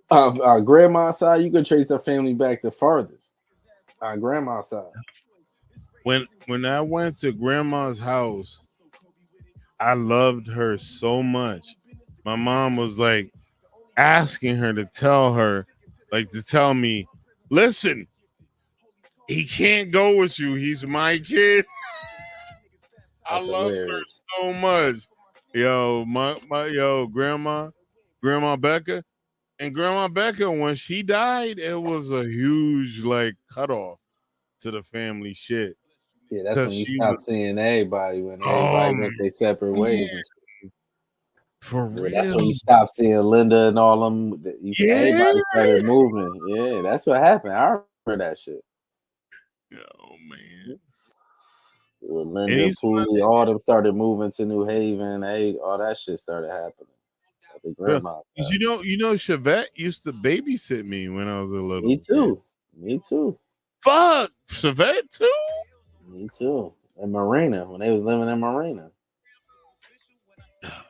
our grandma's side. You could trace our family back the farthest. Our grandma's side. When I went to grandma's house, I loved her so much. My mom was like asking her to tell me, listen, he can't go with you. He's my kid. I love her so much. Yo, grandma Becca. And Grandma Becca, when she died, it was a huge cutoff to the family shit. Yeah, that's when you stop seeing everybody when everybody went their separate ways. Yeah. For real. That's when you stop seeing Linda and all them. Everybody started moving. Yeah, that's what happened. I remember that shit. Oh man. With Linda, Pooley, all them started moving to New Haven. All that shit started happening. The grandma. You know, Chevette used to babysit me when I was a little. Me too. Fuck, Chevette too. Me too. in Marina when they was living in Marina.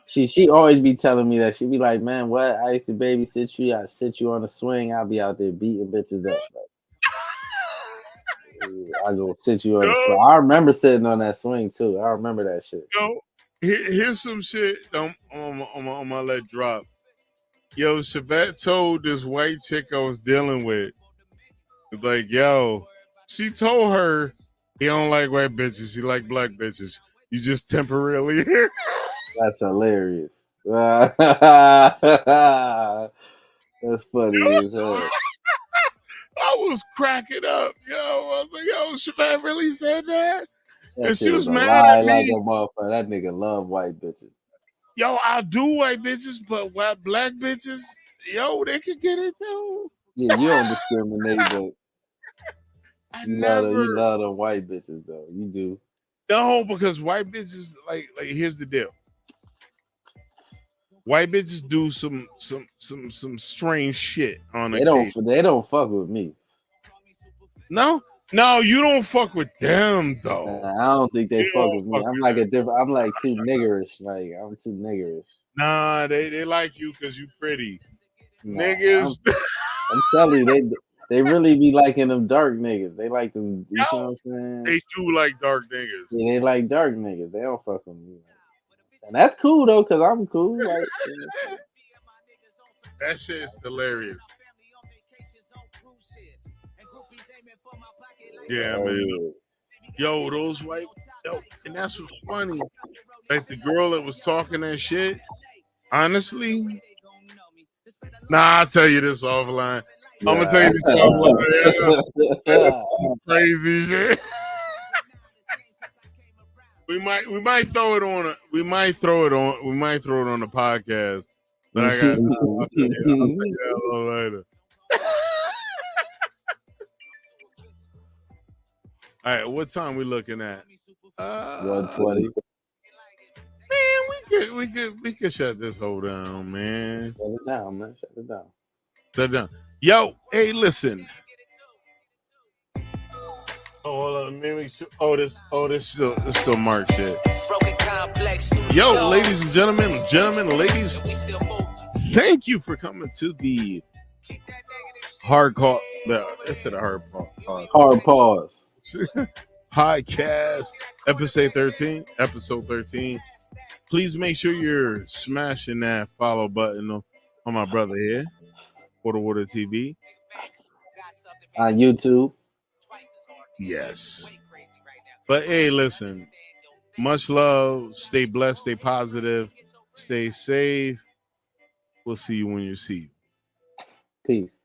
She always be telling me that. She be like, man, what? I used to babysit you. I sit you on the swing. I'll be out there beating bitches up. Like, I go sit you on the swing. I remember sitting on that swing too. I remember that shit. Yo, here's some shit I'm gonna let drop. Yo, Shabbat told this white chick I was dealing with, like, yo, she told her he don't like white bitches. He like black bitches. You just temporarily here. That's hilarious. That's funny as hell. I was cracking up, yo. I was like, yo, Shabbat really said that? That And she shit was is a mad lie at like me. a motherfucker. That nigga love white bitches. Yo, I do white bitches, but white black bitches, yo, they could get it too. Yeah, you don't discriminate, but I you never love the white bitches though. You do. no, because white bitches like here's the deal. White bitches do some strange shit on They occasion. don't fuck with me. No, you don't fuck with them though. I don't think they You fuck don't with me. fuck I'm with like them. a different. I'm like too niggerish. Like I'm too niggerish. Nah, they like you because you pretty. Nah, Niggas. I'm telling you, they really be liking them dark niggas. They like them. You know what I'm saying? They do like dark niggas. Yeah, they like dark niggas. They don't fuck with me. And that's cool though, cause I'm cool. Like, That shit is hilarious. Yeah, man. Yo, those white, yo, and that's what's funny. Like the girl that was talking that shit. Honestly, nah, I'll tell you this offline. I'm gonna tell you this offline. Crazy shit. We might throw it on. We might throw it on the podcast. But I got. I'll tell you a little later. All right, what time we looking at? 120. Man, we could shut this whole down, man. Shut it down, man. Shut it down. Shut it down. Yo, hey, listen. Oh, hold on, man. This still Mark shit. Yo, ladies and gentlemen, ladies, thank you for coming to the hard call. Instead of hard pause. Hard pause. Podcast episode 13. Please make sure you're smashing that follow button on my brother here, Water TV. On YouTube. Yes. But hey, listen, much love. Stay blessed, stay positive, stay safe. We'll see you when you see. Peace.